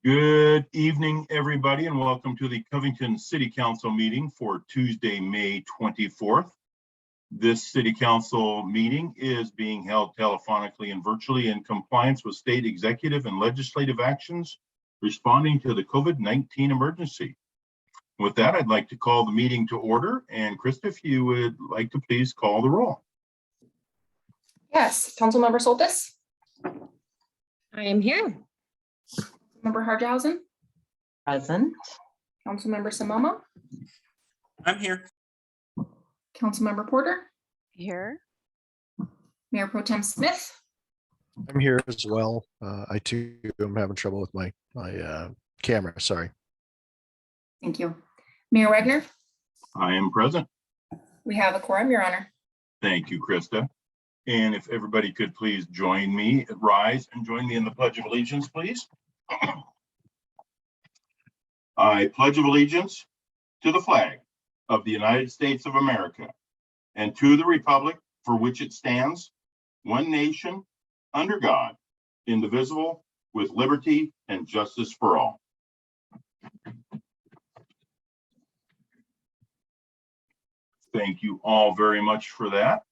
Good evening, everybody, and welcome to the Covington City Council meeting for Tuesday, May 24th. This City Council meeting is being held telephonically and virtually in compliance with state executive and legislative actions responding to the COVID-19 emergency. With that, I'd like to call the meeting to order. And Krista, if you would like to please call the roll. Yes, Councilmember Soltis, I am here. Member Harjausen, Present. Councilmember Samoma, I'm here. Councilmember Porter, Here. Mayor Pro Tem Smith, I'm here as well. I too am having trouble with my camera. Sorry. thank you. Mayor Wagner, I am present. we have a quorum, Your Honor. Thank you, Krista. And if everybody could please join me, rise and join me in the Pledge of Allegiance, please. I pledge of allegiance to the flag of the United States of America and to the republic for which it stands, one nation, under God, indivisible, with liberty and justice for all. Thank you all very much for that.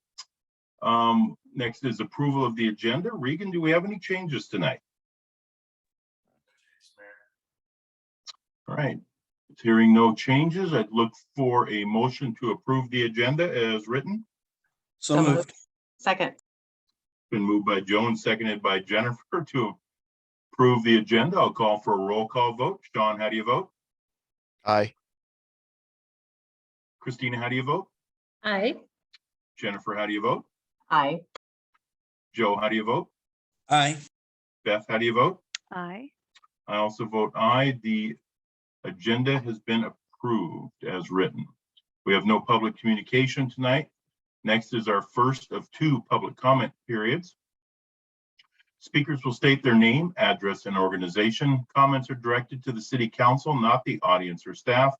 Next is approval of the agenda. Regan, do we have any changes tonight? All right, hearing no changes, I'd look for a motion to approve the agenda as written. So moved. Second. Been moved by Joe and seconded by Jennifer to approve the agenda. I'll call for a roll call vote. Sean, how do you vote? Aye. Christina, how do you vote? Aye. Jennifer, how do you vote? Aye. Joe, how do you vote? Aye. Beth, how do you vote? Aye. I also vote aye. The agenda has been approved as written. We have no public communication tonight. Next is our first of two public comment periods. Speakers will state their name, address, and organization. Comments are directed to the City Council, not the audience or staff.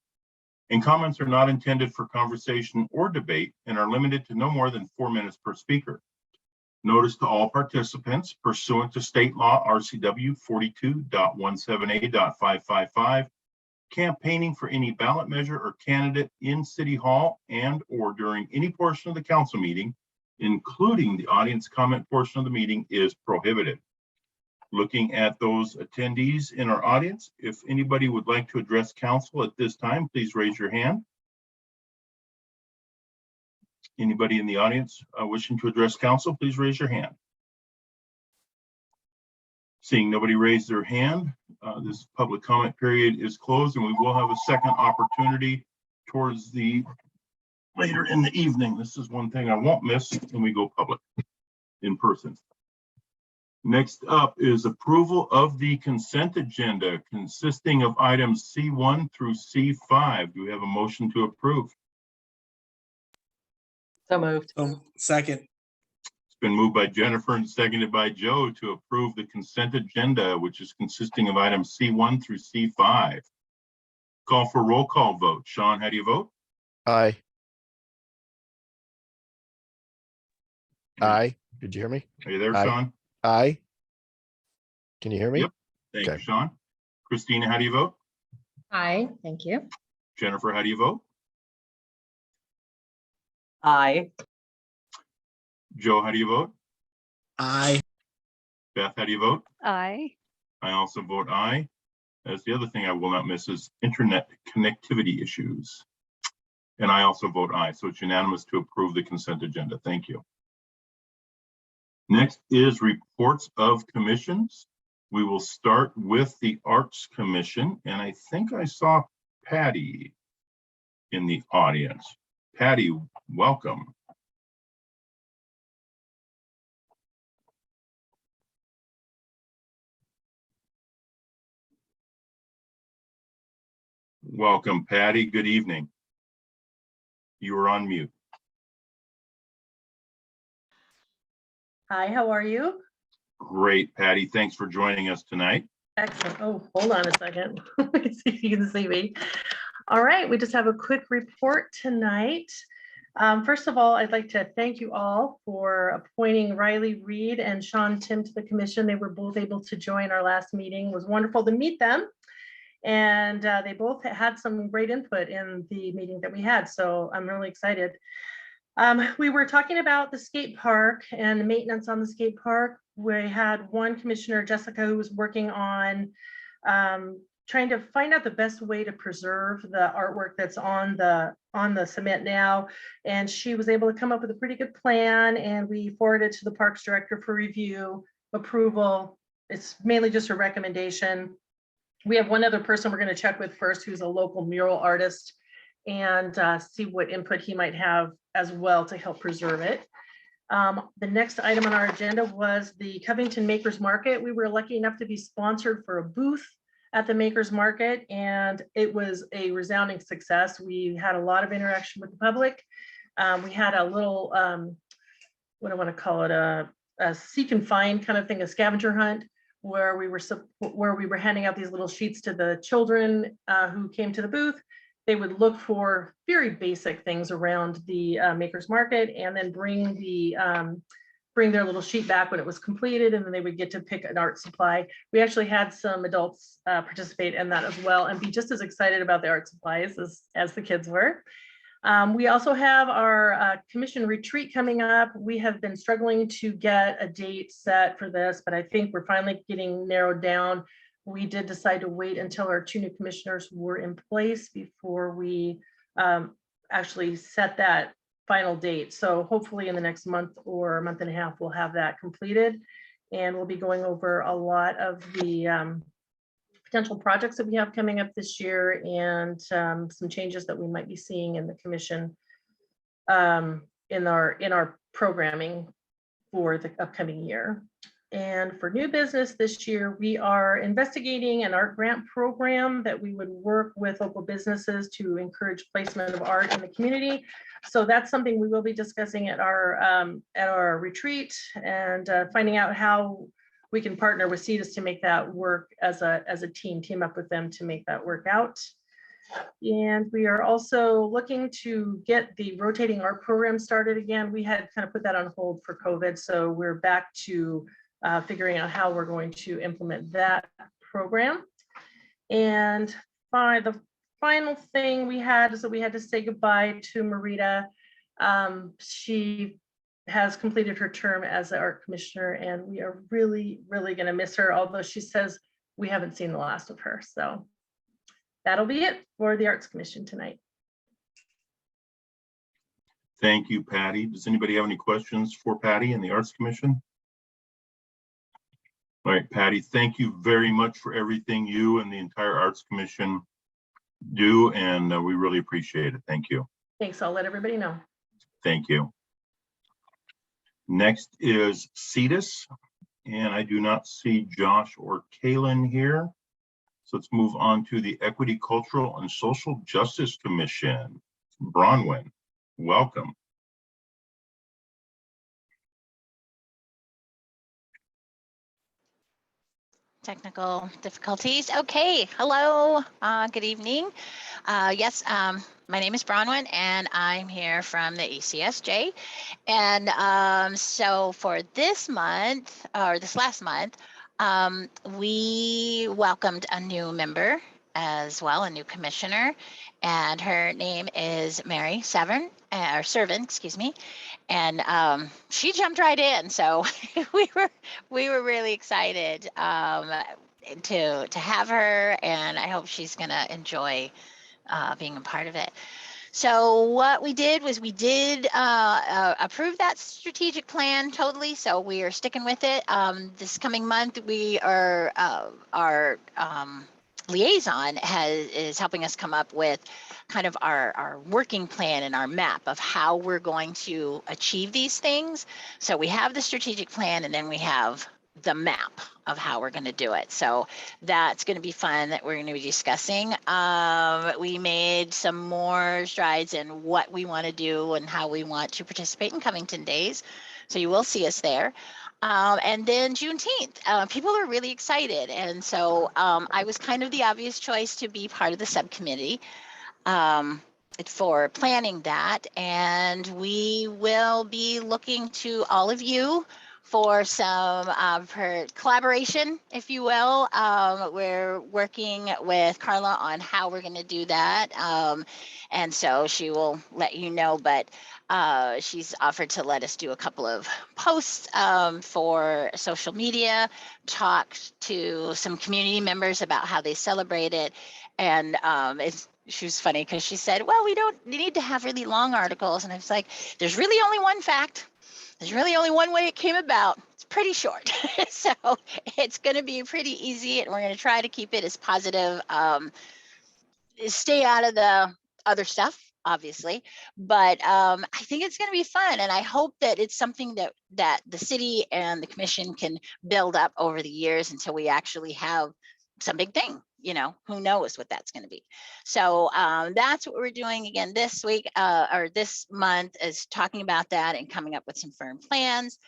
And comments are not intended for conversation or debate and are limited to no more than 4 minutes per speaker. Notice to all participants pursuant to state law RCW 42.17a.555, campaigning for any ballot measure or candidate in City Hall and or during any portion of the council meeting, including the audience comment portion of the meeting, is prohibited. Looking at those attendees in our audience, if anybody would like to address council at this time, please raise your hand. Anybody in the audience wishing to address council, please raise your hand. Seeing nobody raise their hand, this public comment period is closed, and we will have a second opportunity towards the later in the evening. This is one thing I won't miss when we go public in person. Next up is approval of the consent agenda consisting of items C1 through C5. Do we have a motion to approve? So moved. Second. It's been moved by Jennifer and seconded by Joe to approve the consent agenda, which is consisting of items C1 through C5. Call for roll call vote. Sean, how do you vote? Aye. Aye. Did you hear me? Are you there, Aye. Sean? Aye. Can you hear me? Yep. Thank you, Okay. Sean. Christina, how do you vote? Aye. Thank you. Jennifer, how do you vote? Aye. Joe, how do you vote? Aye. Beth, how do you vote? Aye. I also vote aye. That's the other thing I will not miss is internet connectivity issues. And I also vote aye. So it's unanimous to approve the consent agenda. Thank you. Next is reports of commissions. We will start with the Arts Commission. And I think I saw Patty in the audience. Patty, welcome. Welcome, Patty. Good evening. You are on mute. Hi, how are you? Great, Patty. Thanks for joining us tonight. Excellent. Oh, hold on a second. Let me see if you can see me. All right, we just have a quick report tonight. First of all, I'd like to thank you all for appointing Riley Reed and Sean Tim to the commission. They were both able to join our last meeting. It was wonderful to meet them. And they both had some great input in the meeting that we had. So I'm really excited. We were talking about the skate park and the maintenance on the skate park. We had one commissioner, Jessica, who was working on trying to find out the best way to preserve the artwork that's on the cement now. And she was able to come up with a pretty good plan, and we forwarded to the parks director for review, approval. It's mainly just a recommendation. We have one other person we're going to check with first, who's a local mural artist, and see what input he might have as well to help preserve it. The next item on our agenda was the Covington Makers Market. We were lucky enough to be sponsored for a booth at the Makers Market, and it was a resounding success. We had a lot of interaction with the public. We had a little, what do I want to call it, a seek and find kind of thing, a scavenger hunt, where we were handing out these little sheets to the children who came to the booth. They would look for very basic things around the Makers Market, and then bring their little sheet back when it was completed, and then they would get to pick an art supply. We actually had some adults participate in that as well, and be just as excited about the art supplies as the kids were. We also have our commission retreat coming up. We have been struggling to get a date set for this, but I think we're finally getting narrowed down. We did decide to wait until our 2 new commissioners were in place before we actually set that final date. So hopefully in the next month or a month and a half, we'll have that completed. And we'll be going over a lot of the potential projects that we have coming up this year, and some changes that we might be seeing in the commission in our programming for the upcoming year. And for new business this year, we are investigating an art grant program that we would work with local businesses to encourage placement of art in the community. So that's something we will be discussing at our retreat, and finding out how we can partner with CEDAS to make that work as a team up with them to make that work out. And we are also looking to get the rotating art program started again. We had kind of put that on hold for COVID, so we're back to figuring out how we're going to implement that program. And the final thing we had is that we had to say goodbye to Marita. She has completed her term as the art commissioner, and we are really, really going to miss her, although she says we haven't seen the last of her. So that'll be it for the Arts Commission tonight. Thank you, Patty. Does anybody have any questions for Patty and the Arts Commission? All right, Patty, thank you very much for everything you and the entire Arts Commission do, and we really appreciate it. Thank you. Thanks. I'll let everybody know. Thank you. Next is CEDAS, and I do not see Josh or Kaylin here. So let's move on to the Equity, Cultural, and Social Justice Commission. Bronwyn, welcome. Technical difficulties. Okay, hello, good evening. Yes, my name is Bronwyn, and I'm here from the ACSJ. And so for this month, or this last month, we welcomed a new member as well, a new commissioner, and her name is Mary Severn, or Servin, excuse me. And she jumped right in, so we were really excited to have her, and I hope she's gonna enjoy being a part of it. So what we did was we did approve that strategic plan totally, so we are sticking with it. This coming month, we are our liaison is helping us come up with kind of our working plan and our map of how we're going to achieve these things. So we have the strategic plan, and then we have the map of how we're going to do it. So that's going to be fun that we're going to be discussing. We made some more strides in what we want to do and how we want to participate in Covington Days. So you will see us there. And then Juneteenth, people are really excited. And so I was kind of the obvious choice to be part of the subcommittee. for planning that. And we will be looking to all of you for some for collaboration, if you will. We're working with Carla on how we're going to do that. And so she will let you know, but she's offered to let us do a couple of posts for social media, talk to some community members about how they celebrate it. And she was funny because she said, well, we don't need to have really long articles. And I was like, there's really only one fact. There's really only one way it came about. It's pretty short. So it's going to be pretty easy. And we're going to try to keep it as positive. Stay out of the other stuff, obviously. But I think it's going to be fun. And I hope that it's something that the city and the commission can build up over the years until we actually have some big thing. Who knows what that's going to be. So that's what we're doing again this week or this month, is talking about that and coming up with some firm plans.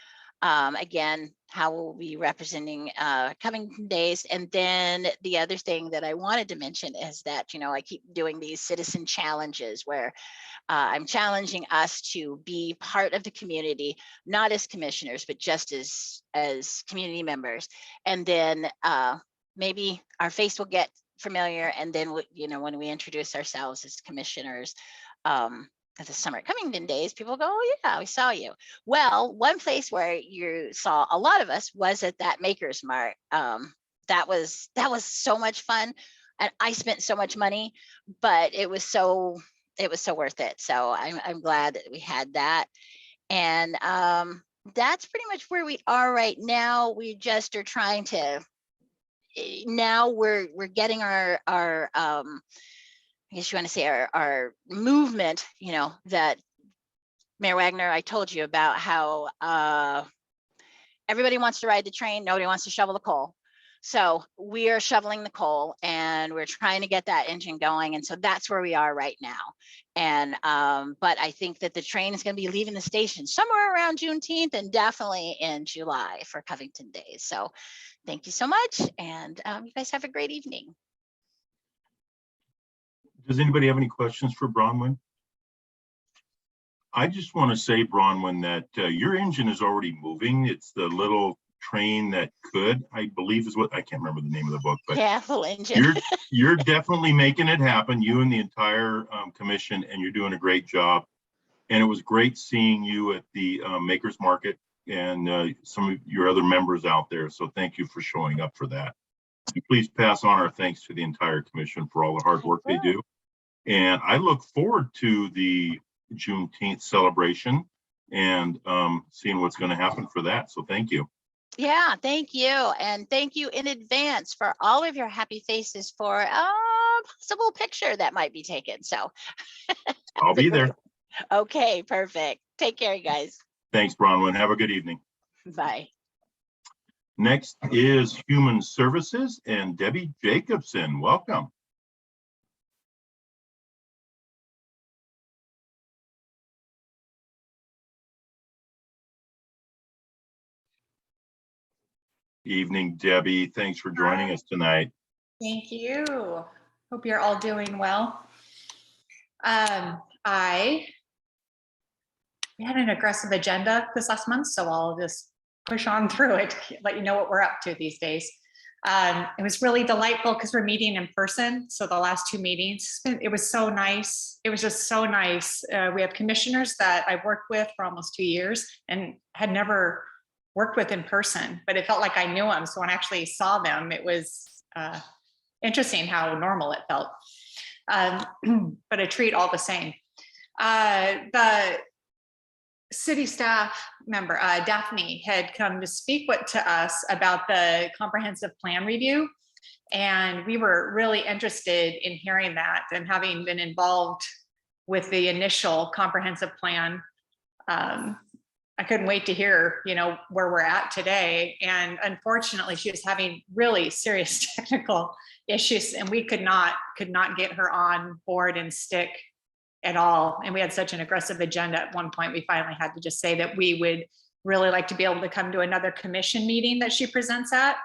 Again, how we'll be representing Covington Days. And then the other thing that I wanted to mention is that, I keep doing these citizen challenges where I'm challenging us to be part of the community, not as commissioners, but just as community members. And then maybe our face will get familiar. And then, when we introduce ourselves as commissioners at the summer Covington Days, people go, oh yeah, we saw you. Well, one place where you saw a lot of us was at that Maker's Mart. That was so much fun. And I spent so much money, but it was so worth it. So I'm glad that we had that. And that's pretty much where we are right now. We just are trying to, now we're getting our I guess you want to say our movement, that Mayor Wagner, I told you about how everybody wants to ride the train. Nobody wants to shovel the coal. So we are shoveling the coal and we're trying to get that engine going. And so that's where we are right now. And but I think that the train is going to be leaving the station somewhere around Juneteenth and definitely in July for Covington Days. So thank you so much. And you guys have a great evening. Does anybody have any questions for Bronwyn? I just want to say, Bronwyn, that your engine is already moving. It's the little train that could, I believe is what, I can't remember the name of the book, but Yeah, full engine. you're definitely making it happen, you and the entire commission, and you're doing a great job. And it was great seeing you at the Makers Market and some of your other members out there. So thank you for showing up for that. And please pass on our thanks to the entire commission for all the hard work they do. And I look forward to the Juneteenth celebration and seeing what's going to happen for that. So thank you. Yeah, thank you. And thank you in advance for all of your happy faces for a possible picture that might be taken. So I'll be there. Okay, perfect. Take care, you guys. Thanks, Bronwyn. Have a good evening. Bye. Next is Human Services and Debbie Jacobson. Welcome. Evening, Debbie. Thanks for joining us tonight. Thank you. Hope you're all doing well. We had an aggressive agenda this last month, so I'll just push on through it, let you know what we're up to these days. It was really delightful because we're meeting in person. So the last two meetings, it was so nice. It was just so nice. We have commissioners that I've worked with for almost 2 years and had never worked with in person, but it felt like I knew them. So when I actually saw them, it was interesting how normal it felt, but a treat all the same. The city staff member, Daphne, had come to speak to us about the comprehensive plan review. And we were really interested in hearing that, and having been involved with the initial comprehensive plan. I couldn't wait to hear, where we're at today. And unfortunately, she was having really serious technical issues, and we could not get her on board and stick at all. And we had such an aggressive agenda at one point, we finally had to just say that we would really like to be able to come to another commission meeting that she presents at,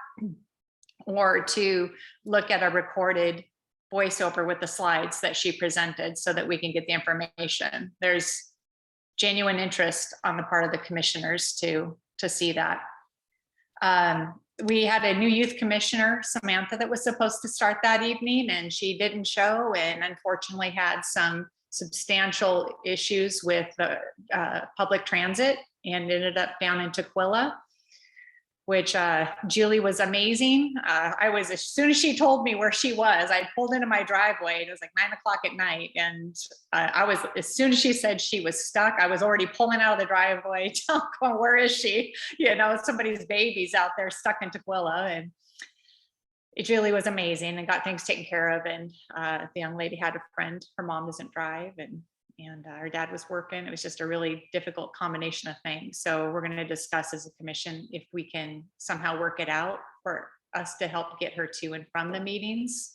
or to look at a recorded voiceover with the slides that she presented so that we can get the information. There's genuine interest on the part of the commissioners to see that. We had a new youth commissioner, Samantha, that was supposed to start that evening, and she didn't show, and unfortunately had some substantial issues with the public transit and ended up down in Tukwila, which Julie was amazing. As soon as she told me where she was, I pulled into my driveway. And it was like 9 o'clock at night. And as soon as she said she was stuck, I was already pulling out of the driveway, going, where is she? You know, somebody's baby's out there stuck in Tukwila. And Julie was amazing and got things taken care of. And the young lady had a friend, her mom doesn't drive, and her dad was working. It was just a really difficult combination of things. So we're going to discuss as a commission if we can somehow work it out for us to help get her to and from the meetings,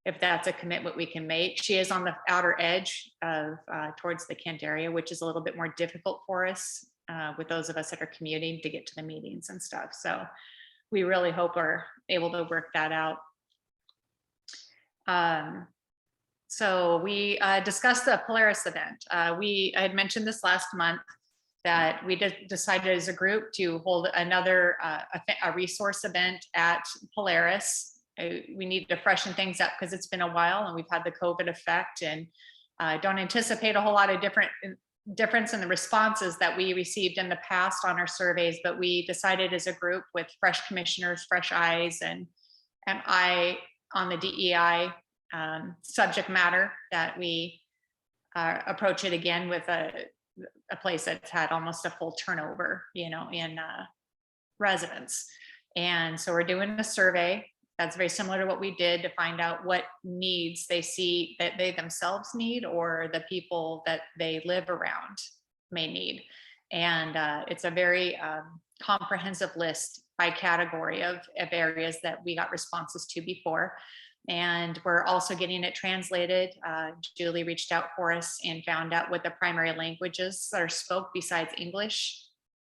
if that's a commitment we can make. She is on the outer edge of towards the Kent area, which is a little bit more difficult for us with those of us that are commuting to get to the meetings and stuff. So we really hope we're able to work that out. So we discussed the Polaris event. I had mentioned this last month that we decided as a group to hold another a resource event at Polaris. We need to freshen things up because it's been a while and we've had the COVID effect, and don't anticipate a whole lot of difference in the responses that we received in the past on our surveys, but we decided as a group with fresh commissioners, fresh eyes, and I on the DEI subject matter that we approach it again with a place that's had almost a full turnover, you know, in residents. And so we're doing a survey that's very similar to what we did to find out what needs they see that they themselves need or the people that they live around may need. And it's a very comprehensive list by category of areas that we got responses to before. And we're also getting it translated. Julie reached out for us and found out what the primary languages that are spoke besides English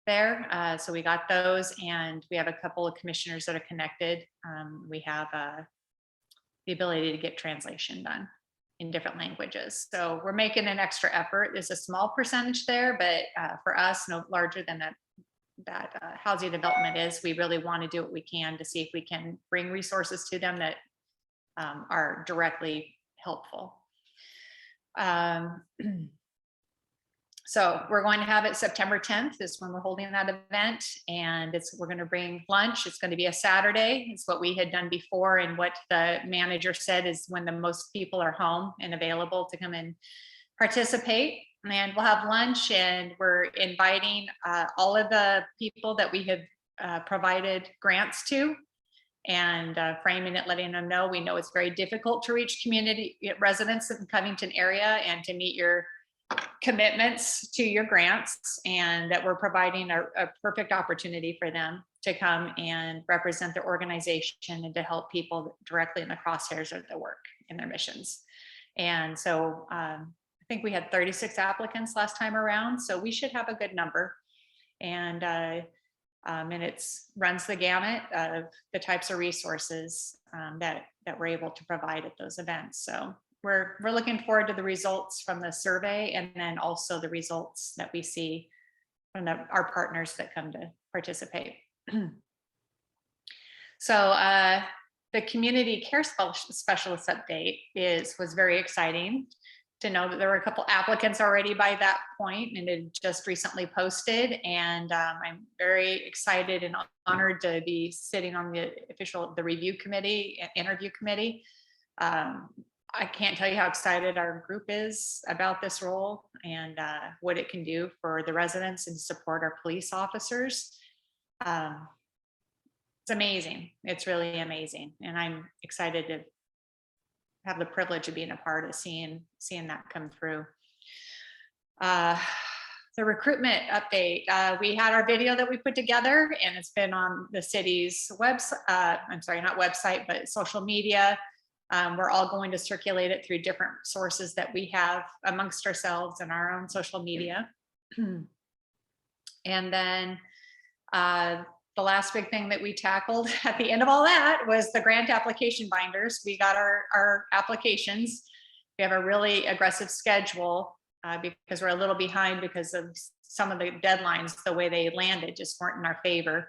there. So we got those, and we have a couple of commissioners that are connected. We have the ability to get translation done in different languages. So we're making an extra effort. There's a small percentage there, but for us, no larger than that housing development is. We really want to do what we can to see if we can bring resources to them that are directly helpful. So we're going to have it September 10th is when we're holding that event, and we're going to bring lunch. It's going to be a Saturday. It's what we had done before, and what the manager said is when the most people are home and available to come and participate. And we'll have lunch, and we're inviting all of the people that we have provided grants to, and framing it, letting them know we know it's very difficult to reach community residents in the Covington area and to meet your commitments to your grants, and that we're providing a perfect opportunity for them to come and represent their organization and to help people directly in the crosshairs of their work and their missions. And so I think we had 36 applicants last time around, so we should have a good number. And it runs the gamut of the types of resources that we're able to provide at those events. So we're looking forward to the results from the survey, and then also the results that we see from our partners that come to participate. So the community care specialist update was very exciting to know that there were a couple applicants already by that point, and it just recently posted. And I'm very excited and honored to be sitting on the review committee, interview committee. I can't tell you how excited our group is about this role and what it can do for the residents and support our police officers. It's amazing. It's really amazing. And I'm excited to have the privilege of being a part of seeing that come through. The recruitment update, we had our video that we put together, and it's been on the city's website, I'm sorry, not website, but social media. We're all going to circulate it through different sources that we have amongst ourselves and our own social media. And then the last big thing that we tackled at the end of all that was the grant application binders. We got our applications. We have a really aggressive schedule because we're a little behind because of some of the deadlines, the way they landed just weren't in our favor.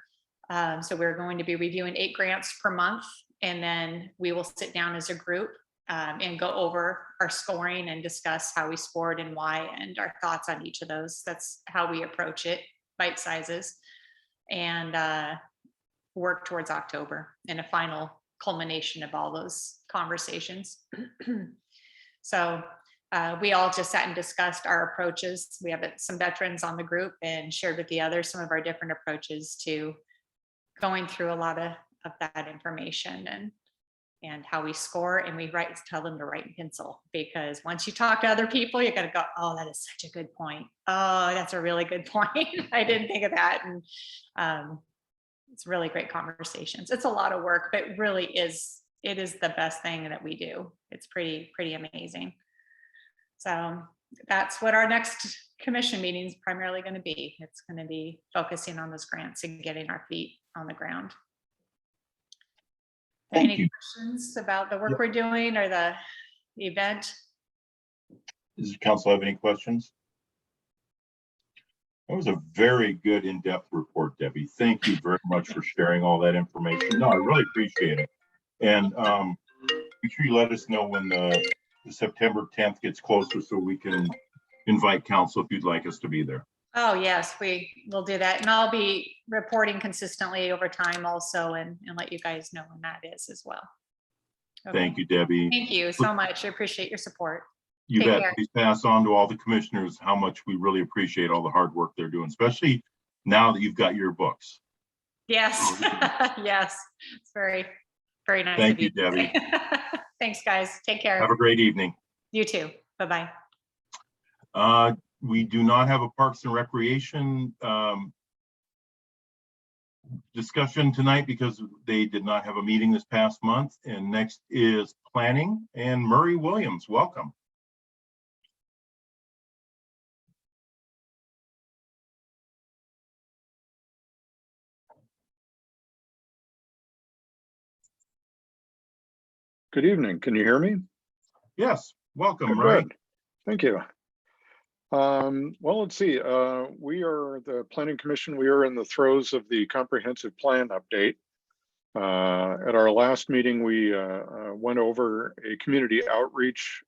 So we're going to be reviewing 8 grants per month, and then we will sit down as a group and go over our scoring and discuss how we scored and why, and our thoughts on each of those. That's how we approach it, bite sizes, and work towards October and a final culmination of all those conversations. So we all just sat and discussed our approaches. We have some veterans on the group and shared with the others some of our different approaches to going through a lot of that information and how we score, and we tell them to write in pencil, because once you talk to other people, you're gonna go, oh, that is such a good point. Oh, that's a really good point. I didn't think of that. And it's really great conversations. It's a lot of work, but it is the best thing that we do. It's pretty amazing. So that's what our next commission meeting is primarily going to be. It's going to be focusing on those grants and getting our feet on the ground. Thank Any you. questions about the work we're doing or the event? Does the council have any questions? That was a very good in-depth report, Debbie. Thank you very much for sharing all that information. No, I really appreciate it. And make sure you let us know when the September 10th gets closer so we can invite council if you'd like us to be there. Oh, yes, we will do that. And I'll be reporting consistently over time also and let you guys know when that is as well. Okay. Thank you, Debbie. Thank you so much. I appreciate your support. You Take bet. care. Please pass on to all the commissioners how much we really appreciate all the hard work they're doing, especially now that you've got your books. Yes, yes, it's very nice. Thank of you, Debbie. Thanks, guys. Take care. Have a great evening. You too. Bye-bye. We do not have a Parks and Recreation discussion tonight because they did not have a meeting this past month. And next is Planning, and Murray Williams, welcome. Good evening. Can you hear me? Yes, welcome, Good. Murray. Thank you. Well, let's see. We are the Planning Commission. We are in the throes of the comprehensive plan update. At our last meeting, we went over a community outreach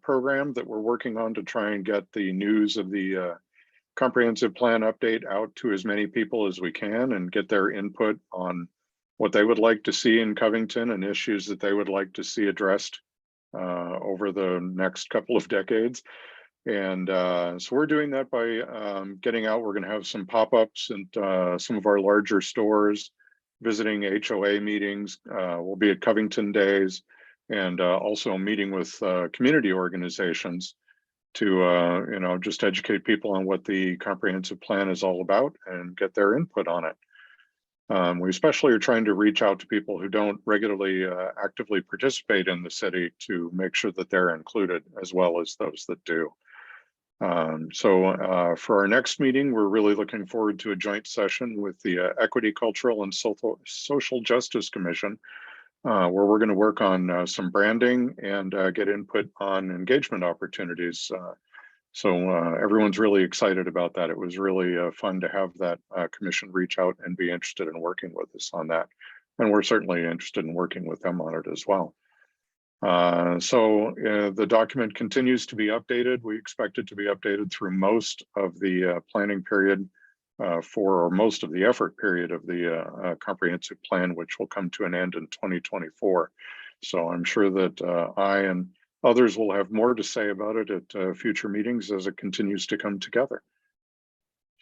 program that we're working on to try and get the news of the comprehensive plan update out to as many people as we can and get their input on what they would like to see in Covington and issues that they would like to see addressed over the next couple of decades. And so we're doing that by getting out. We're going to have some pop-ups and some of our larger stores, visiting HOA meetings. We'll be at Covington Days, and also meeting with community organizations to just educate people on what the comprehensive plan is all about and get their input on it. We especially are trying to reach out to people who don't regularly actively participate in the city to make sure that they're included, as well as those that do. So for our next meeting, we're really looking forward to a joint session with the Equity, Cultural, and Social Justice Commission, where we're going to work on some branding and get input on engagement opportunities. So everyone's really excited about that. It was really fun to have that commission reach out and be interested in working with us on that. And we're certainly interested in working with them on it as well. So the document continues to be updated. We expect it to be updated through most of the planning period or most of the effort period of the comprehensive plan, which will come to an end in 2024. So I'm sure that I and others will have more to say about it at future meetings as it continues to come together.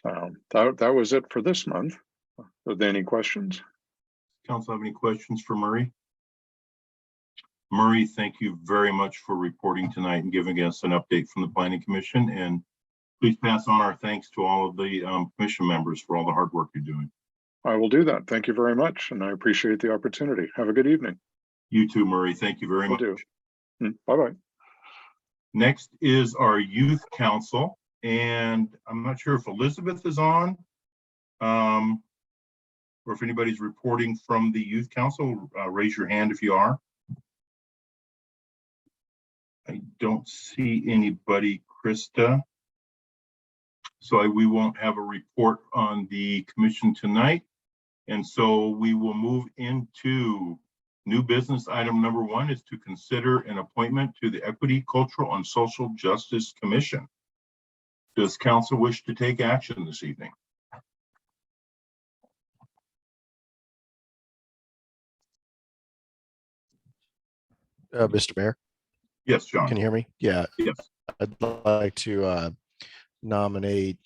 That was it for this month. Are there any questions? Council have any questions for Murray? Murray, thank you very much for reporting tonight and giving us an update from the Planning Commission. And please pass on our thanks to all of the commission members for all the hard work you're doing. I will do that. Thank you very much. And I appreciate the opportunity. Have a good evening. You too, Murray. Thank you very much. Bye-bye. Next is our Youth Council. And I'm not sure if Elizabeth is on. or if anybody's reporting from the Youth Council, raise your hand if you are. I don't see anybody, Krista. So we won't have a report on the commission tonight. And so we will move into new business. Item number 1 is to consider an appointment to the Equity, Cultural, and Social Justice Commission. Does council wish to take action this evening? Mr. Mayor, Yes, John. can you hear me? Yeah, Yes. I'd like to nominate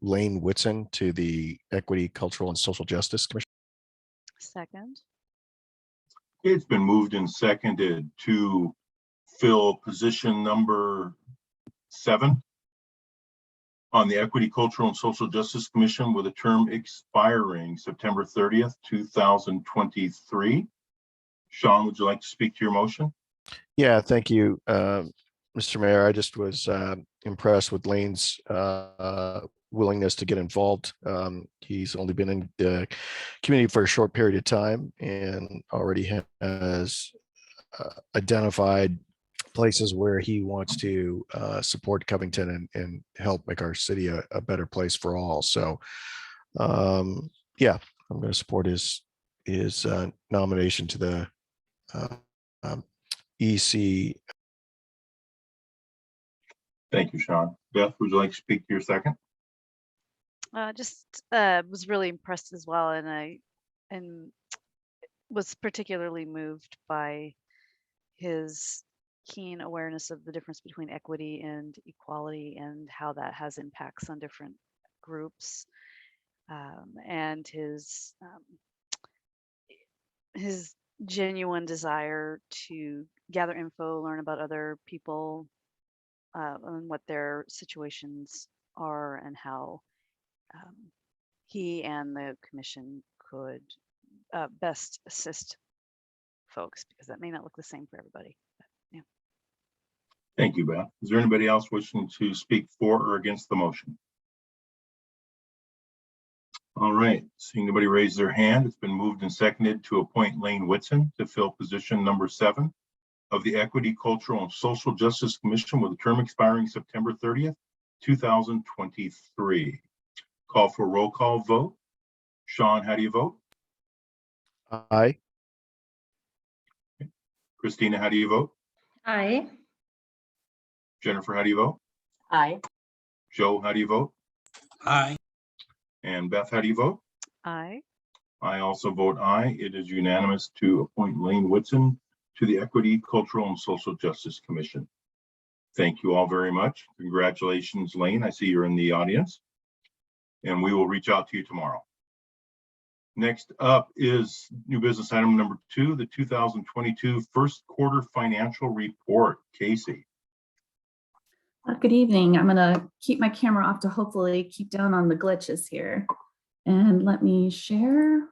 Lane Whitson to the Equity, Cultural, and Social Justice Commission. Second. It's been moved and seconded to fill position number 7 on the Equity, Cultural, and Social Justice Commission with a term expiring September 30th, 2023. Sean, would you like to speak to your motion? Yeah, thank you, Mr. Mayor. I just was impressed with Lane's willingness to get involved. He's only been in the community for a short period of time and already has identified places where he wants to support Covington and help make our city a better place for all. So yeah, I'm going to support his nomination to the EC. Thank you, Sean. Beth, would you like to speak to your second? Just was really impressed as well, and was particularly moved by his keen awareness of the difference between equity and equality and how that has impacts on different groups, and his genuine desire to gather info, learn about other people, and what their situations are, and how he and the commission could best assist folks, because that may not look the same for everybody. But, yeah. Thank you, Beth. Is there anybody else wishing to speak for or against the motion? All right, seeing nobody raise their hand, it's been moved and seconded to appoint Lane Whitson to fill position number 7 of the Equity, Cultural, and Social Justice Commission with a term expiring September 30th, 2023. Call for a roll call vote. Sean, how do you vote? Aye. Christina, how do you vote? Aye. Jennifer, how do you vote? Aye. Joe, how do you vote? Aye. And Beth, how do you vote? Aye. I also vote aye. It is unanimous to appoint Lane Whitson to the Equity, Cultural, and Social Justice Commission. Thank you all very much. Congratulations, Lane. I see you're in the audience. And we will reach out to you tomorrow. Next up is new business item number 2, the 2022 first quarter financial report. Casey. Good evening. I'm going to keep my camera off to hopefully keep down on the glitches here. And let me share.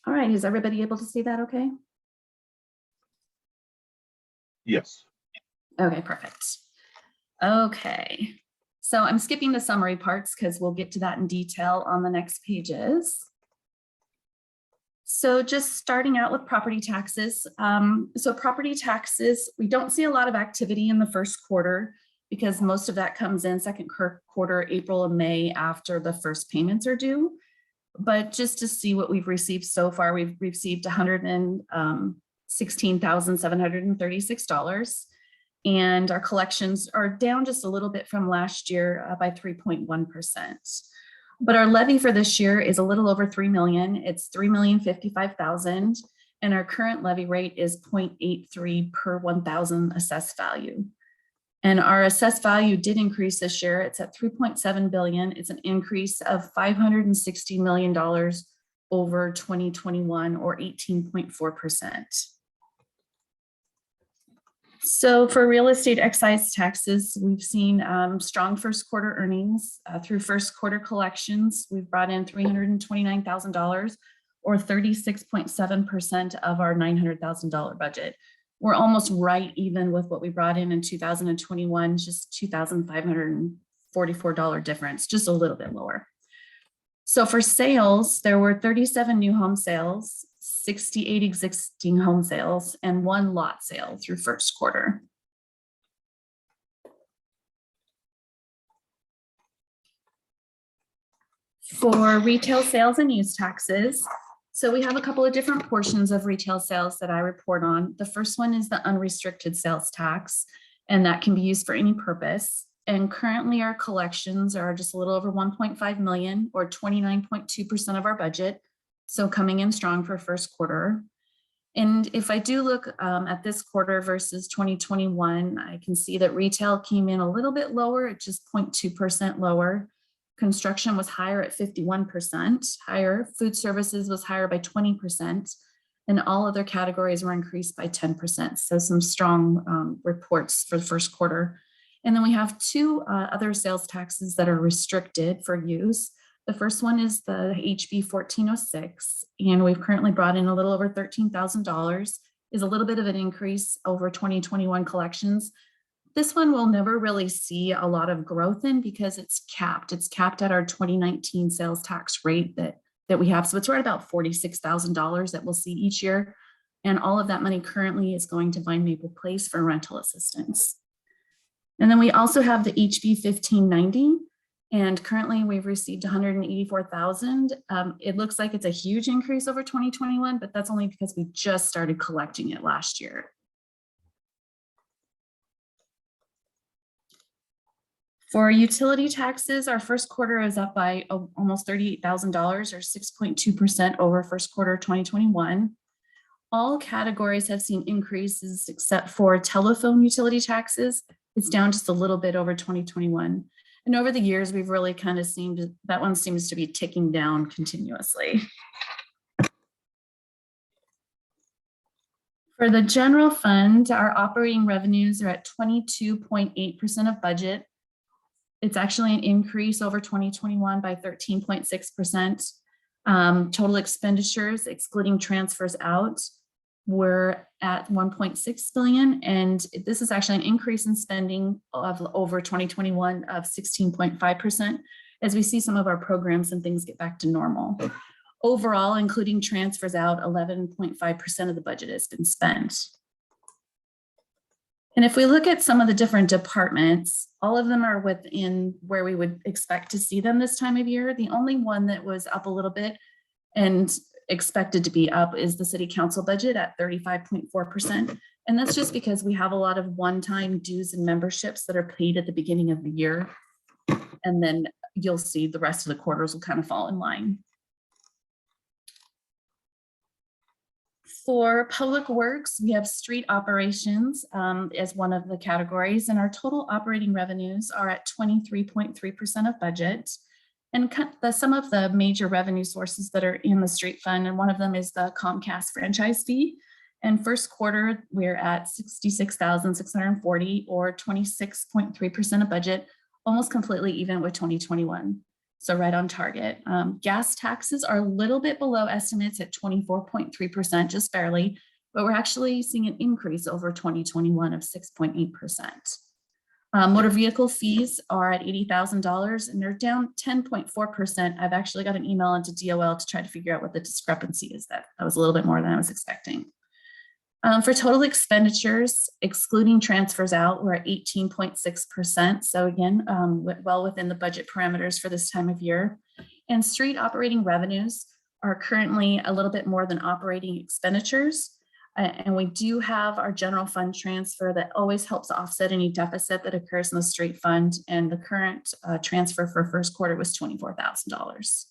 All right, is everybody able to see that okay? Yes. Okay, perfect. Okay, so I'm skipping the summary parts because we'll get to that in detail on the next pages. So just starting out with property taxes. So property taxes, we don't see a lot of activity in the first quarter because most of that comes in second quarter, April and May, after the first payments are due. But just to see what we've received so far, we've received $116,736. And our collections are down just a little bit from last year by 3.1%. But our levy for this year is a little over 3 million. It's 3,055,000. And our current levy rate is 0.83 per 1,000 assessed value. And our assessed value did increase this year. It's at 3.7 billion. It's an increase of $560 million over 2021, or 18.4%. So for real estate excise taxes, we've seen strong first quarter earnings through first quarter collections. We've brought in $329,000, or 36.7% of our $900,000 budget, We're almost right even with what we brought in 2021, just $2,544 difference, just a little bit lower. So for sales, there were 37 new home sales, 68 existing home sales, and 1 lot sale through first quarter. For retail sales and use taxes, so we have a couple of different portions of retail sales that I report on. The first one is the unrestricted sales tax, and that can be used for any purpose. And currently our collections are just a little over 1.5 million, or 29.2% of our budget. So coming in strong for first quarter. And if I do look at this quarter versus 2021, I can see that retail came in a little bit lower at just 0.2% lower. Construction was higher at 51% higher. Food services was higher by 20%. And all other categories were increased by 10%. So some strong reports for the first quarter. And then we have 2 other sales taxes that are restricted for use. The first one is the HB 1406, and we've currently brought in a little over $13,000, is a little bit of an increase over 2021 collections. This one we'll never really see a lot of growth in because it's capped. It's capped at our 2019 sales tax rate that we have. So it's right about $46,000 that we'll see each year. And all of that money currently is going to Vine Maple Place for rental assistance. And then we also have the HB 1590. And currently we've received 184,000. It looks like it's a huge increase over 2021, but that's only because we just started collecting it last year. For utility taxes, our first quarter is up by almost $38,000 or 6.2% over first quarter 2021. All categories have seen increases except for telephone utility taxes. It's down just a little bit over 2021. And over the years, we've really kind of that one seems to be ticking down continuously. For the general fund, our operating revenues are at 22.8% of budget. It's actually an increase over 2021 by 13.6%. Total expenditures, excluding transfers out, we're at 1.6 billion, and this is actually an increase in spending of over 2021 of 16.5% as we see some of our programs and things get back to normal. Overall, including transfers out, 11.5% of the budget has been spent. And if we look at some of the different departments, all of them are within where we would expect to see them this time of year. The only one that was up a little bit and expected to be up is the city council budget at 35.4%. And that's just because we have a lot of one-time dues and memberships that are paid at the beginning of the year. And then you'll see the rest of the quarters will kind of fall in line. For public works, we have street operations as one of the categories, and our total operating revenues are at 23.3% of budget. And some of the major revenue sources that are in the street fund, and one of them is the Comcast franchise fee. And first quarter, we're at $66,640 or 26.3% of budget, almost completely even with 2021. So right on target. Gas taxes are a little bit below estimates at 24.3%, just barely, but we're actually seeing an increase over 2021 of 6.8%. Motor vehicle fees are at $80,000 and they're down 10.4%. I've actually got an email into DOL to try to figure out what the discrepancy is. That was a little bit more than I was expecting. For total expenditures, excluding transfers out, we're at 18.6%. So again, well within the budget parameters for this time of year. And street operating revenues are currently a little bit more than operating expenditures. And we do have our general fund transfer that always helps offset any deficit that occurs in the street fund. And the current transfer for first quarter was $24,000.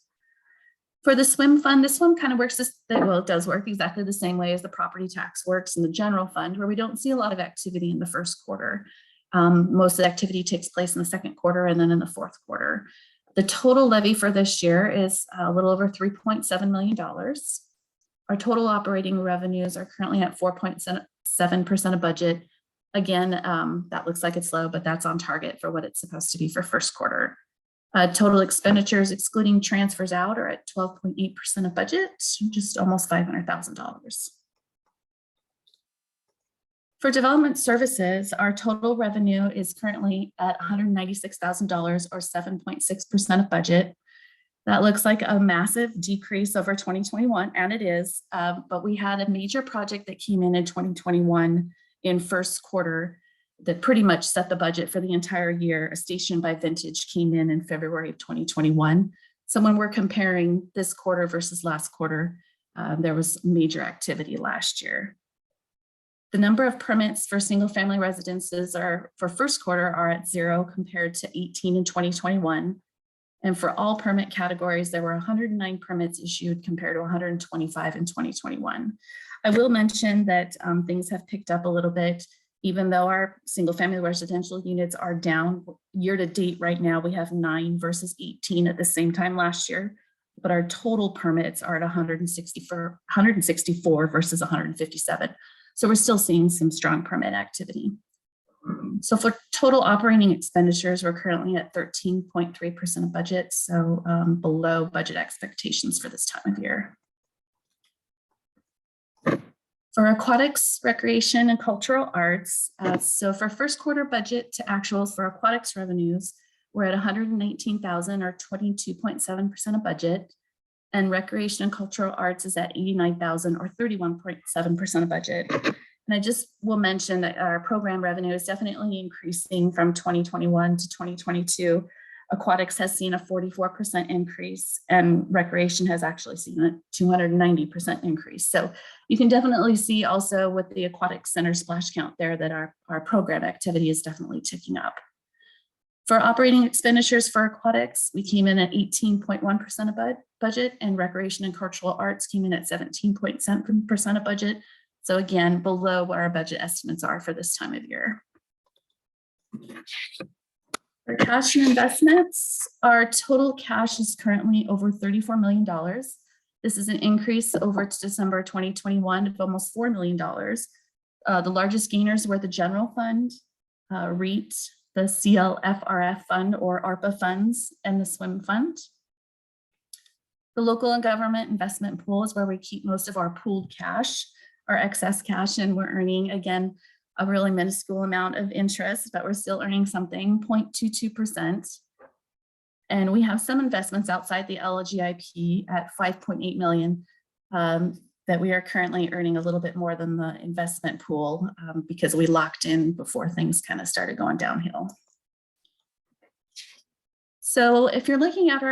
For the swim fund, this one kind of works, well, it does work exactly the same way as the property tax works in the general fund, where we don't see a lot of activity in the first quarter. Most of the activity takes place in the second quarter and then in the fourth quarter. The total levy for this year is a little over $3.7 million. Our total operating revenues are currently at 4.7% of budget. Again, that looks like it's low, but that's on target for what it's supposed to be for first quarter. Total expenditures, excluding transfers out, are at 12.8% of budget, just almost $500,000. For development services, our total revenue is currently at $196,000 or 7.6% of budget. That looks like a massive decrease over 2021, and it is, but we had a major project that came in 2021 in first quarter that pretty much set the budget for the entire year. A station by Vintage came in February of 2021. So when we're comparing this quarter versus last quarter, there was major activity last year. The number of permits for single family residences for first quarter are at 0 compared to 18 in 2021. And for all permit categories, there were 109 permits issued compared to 125 in 2021. I will mention that things have picked up a little bit, even though our single family residential units are down year to date. Right now, we have 9 versus 18 at the same time last year, but our total permits are at 164 versus 157. So we're still seeing some strong permit activity. So for total operating expenditures, we're currently at 13.3% of budget, so below budget expectations for this time of year. For aquatics, recreation, and cultural arts, so for first quarter budget to actuals for aquatics revenues, we're at $119,000 or 22.7% of budget. And recreation and cultural arts is at $89,000 or 31.7% of budget. And I just will mention that our program revenue is definitely increasing from 2021 to 2022. Aquatics has seen a 44% increase, and recreation has actually seen a 290% increase. So you can definitely see also with the aquatic center splash count there that our program activity is definitely ticking up. For operating expenditures for aquatics, we came in at 18.1% of budget, and recreation and cultural arts came in at 17.7% of budget. So again, below what our budget estimates are for this time of year. For cash and investments, our total cash is currently over $34 million. This is an increase over to December 2021 of almost $4 million. The largest gainers were the general fund, REIT, the CLFRF fund or ARPA funds, and the SWIM fund. The local and government investment pool is where we keep most of our pooled cash, our excess cash, and we're earning, again, a really minuscule amount of interest, but we're still earning something, 0.22%. And we have some investments outside the LGIP at $5.8 million that we are currently earning a little bit more than the investment pool because we locked in before things kind of started going downhill. So if you're looking at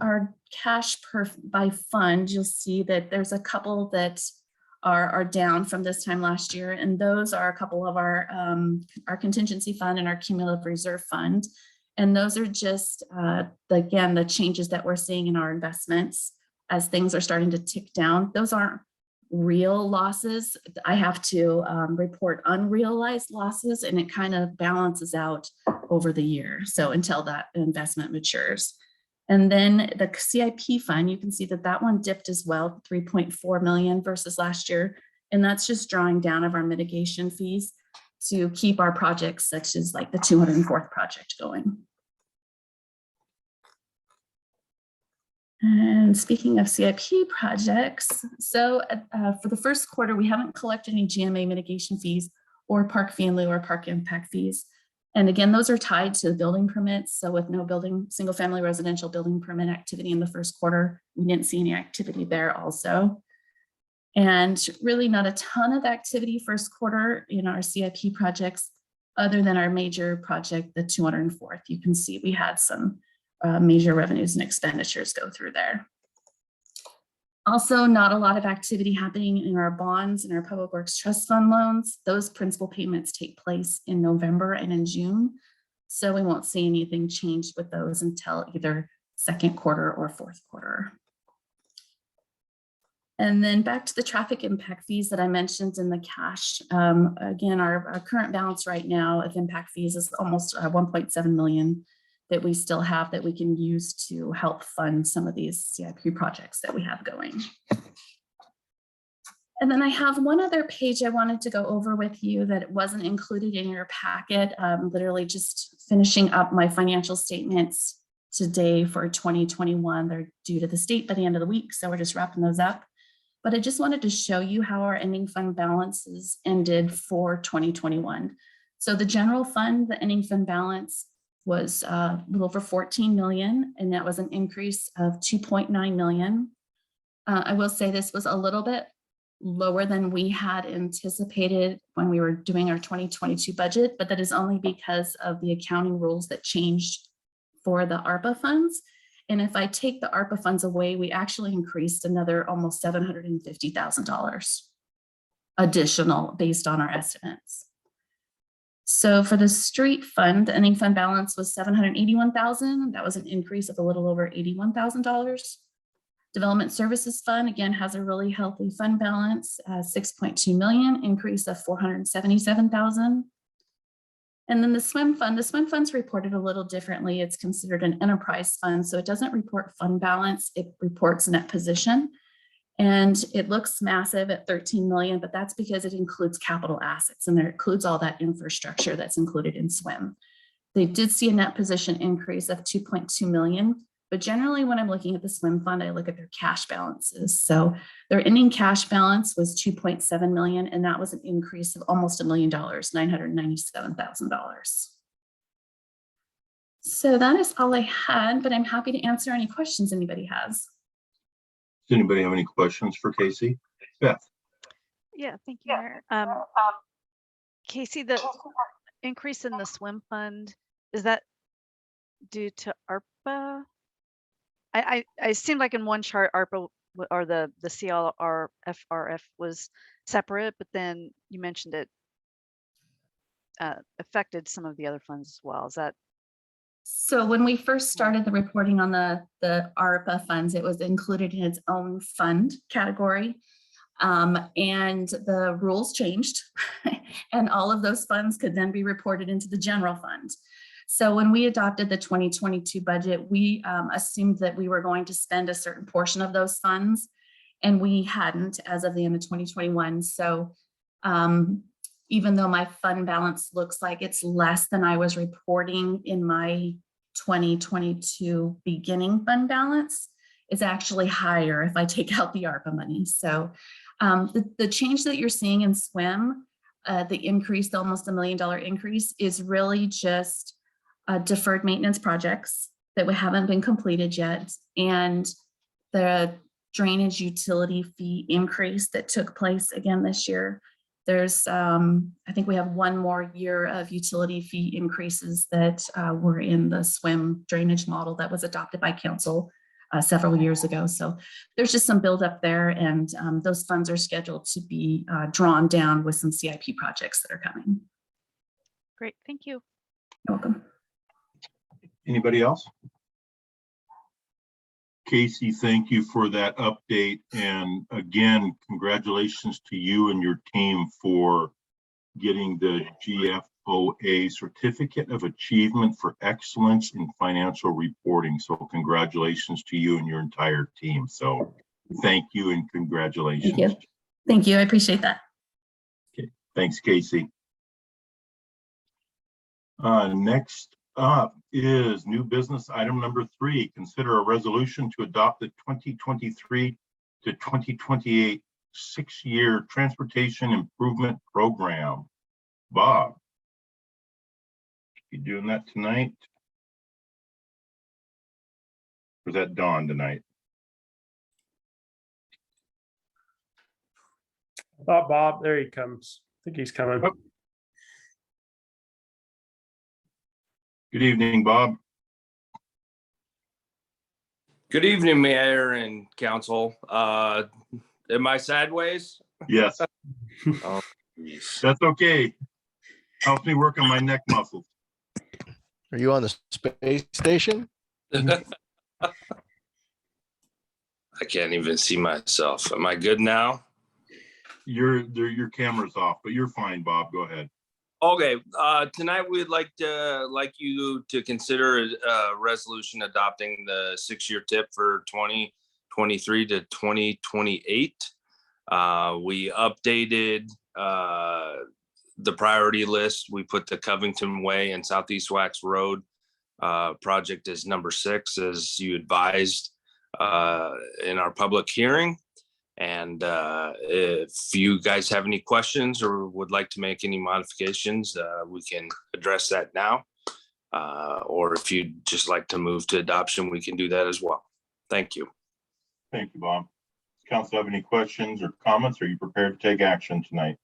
our cash by fund, you'll see that there's a couple that are down from this time last year, and those are a couple of our contingency fund and our cumulative reserve fund. And those are just, again, the changes that we're seeing in our investments as things are starting to tick down. Those aren't real losses. I have to report unrealized losses, and it kind of balances out over the year. So until that investment matures. And then the CIP fund, you can see that that one dipped as well, 3.4 million versus last year. And that's just drawing down of our mitigation fees to keep our projects such as like the 204th project going. And speaking of CIP projects, so for the first quarter, we haven't collected any GMA mitigation fees or park fee in lieu or park impact fees. And again, those are tied to building permits. So with no single family residential building permit activity in the first quarter, we didn't see any activity there also. And really not a ton of activity first quarter in our CIP projects, other than our major project, the 204th. You can see we had some major revenues and expenditures go through there. Also, not a lot of activity happening in our bonds and our public works trust fund loans. Those principal payments take place in November and in June. So we won't see anything changed with those until either second quarter or fourth quarter. And then back to the traffic impact fees that I mentioned in the cash. Again, our current balance right now of impact fees is almost 1.7 million that we still have that we can use to help fund some of these CIP projects that we have going. And then I have one other page I wanted to go over with you that wasn't included in your packet. Literally just finishing up my financial statements today for 2021. They're due to the state by the end of the week, so we're just wrapping those up. but I just wanted to show you how our ending fund balances ended for 2021. So the general fund, the ending fund balance was a little over 14 million, and that was an increase of 2.9 million. I will say this was a little bit lower than we had anticipated when we were doing our 2022 budget, but that is only because of the accounting rules that changed for the ARPA funds. And if I take the ARPA funds away, we actually increased another almost $750,000 additional based on our estimates. So for the street fund, the ending fund balance was 781,000. That was an increase of a little over $81,000. Development Services Fund, again, has a really healthy fund balance, 6.2 million, increase of 477,000. And then the swim fund's reported a little differently. It's considered an enterprise fund, so it doesn't report fund balance, it reports net position. And it looks massive at 13 million, but that's because it includes capital assets and there includes all that infrastructure that's included in swim. They did see a net position increase of 2.2 million. But generally, when I'm looking at the swim fund, I look at their cash balances. So their ending cash balance was 2.7 million, and that was an increase of almost $1 million, $997,000. So that is all I had, but I'm happy to answer any questions anybody has. Does anybody have any questions for Casey? Beth? Yeah, thank you, Mayor. Casey, the increase in the swim fund, is that due to ARPA? I seemed like in one chart ARPA or the CLR FRF was separate, but then you mentioned it affected some of the other funds as well. Is that? So when we first started the reporting on the ARPA funds, it was included in its own fund category. And the rules changed and all of those funds could then be reported into the general fund. So when we adopted the 2022 budget, we assumed that we were going to spend a certain portion of those funds, and we hadn't as of the end of 2021. So even though my fund balance looks like it's less than I was reporting in my 2022 beginning fund balance, it's actually higher if I take out the ARPA money. So the change that you're seeing in swim, the increase, almost $1 million increase, is really just deferred maintenance projects that we haven't been completed yet, and the drainage utility fee increase that took place again this year. There's, I think we have one more year of utility fee increases that were in the swim drainage model that was adopted by council several years ago. So there's just some buildup there, and those funds are scheduled to be drawn down with some CIP projects that are coming. Great, thank you. You're welcome. Anybody else? Casey, thank you for that update. And again, congratulations to you and your team for getting the GFOA Certificate of Achievement for Excellence in Financial Reporting. So congratulations to you and your entire team. So thank you and congratulations. Thank you. Thank you. I appreciate that. Okay. Thanks, Casey. Next up is new business item number 3. Consider a resolution to adopt the 2023 to 2028 6-year transportation improvement program. Bob, you doing that tonight? Or is that Dawn tonight? Bob, there he comes. I think he's coming. Oh. Good evening, Bob. Good evening, Mayor and Council. Am I sideways? Yes. Oh, That's okay. Helps me work on my neck muscles. Are you on the space station? I can't even see myself. Am I good now? Your camera's off, but you're fine, Bob. Go ahead. Okay, tonight we'd like you to consider a resolution adopting the 6-year tip for 2023 to 2028. We updated the priority list. We put the Covington Way and Southeast Wax Road project as number 6, as you advised in our public hearing. And if you guys have any questions or would like to make any modifications, we can address that now. Or if you'd just like to move to adoption, we can do that as well. Thank you. Thank you, Bob. Does council have any questions or comments? Are you prepared to take action tonight?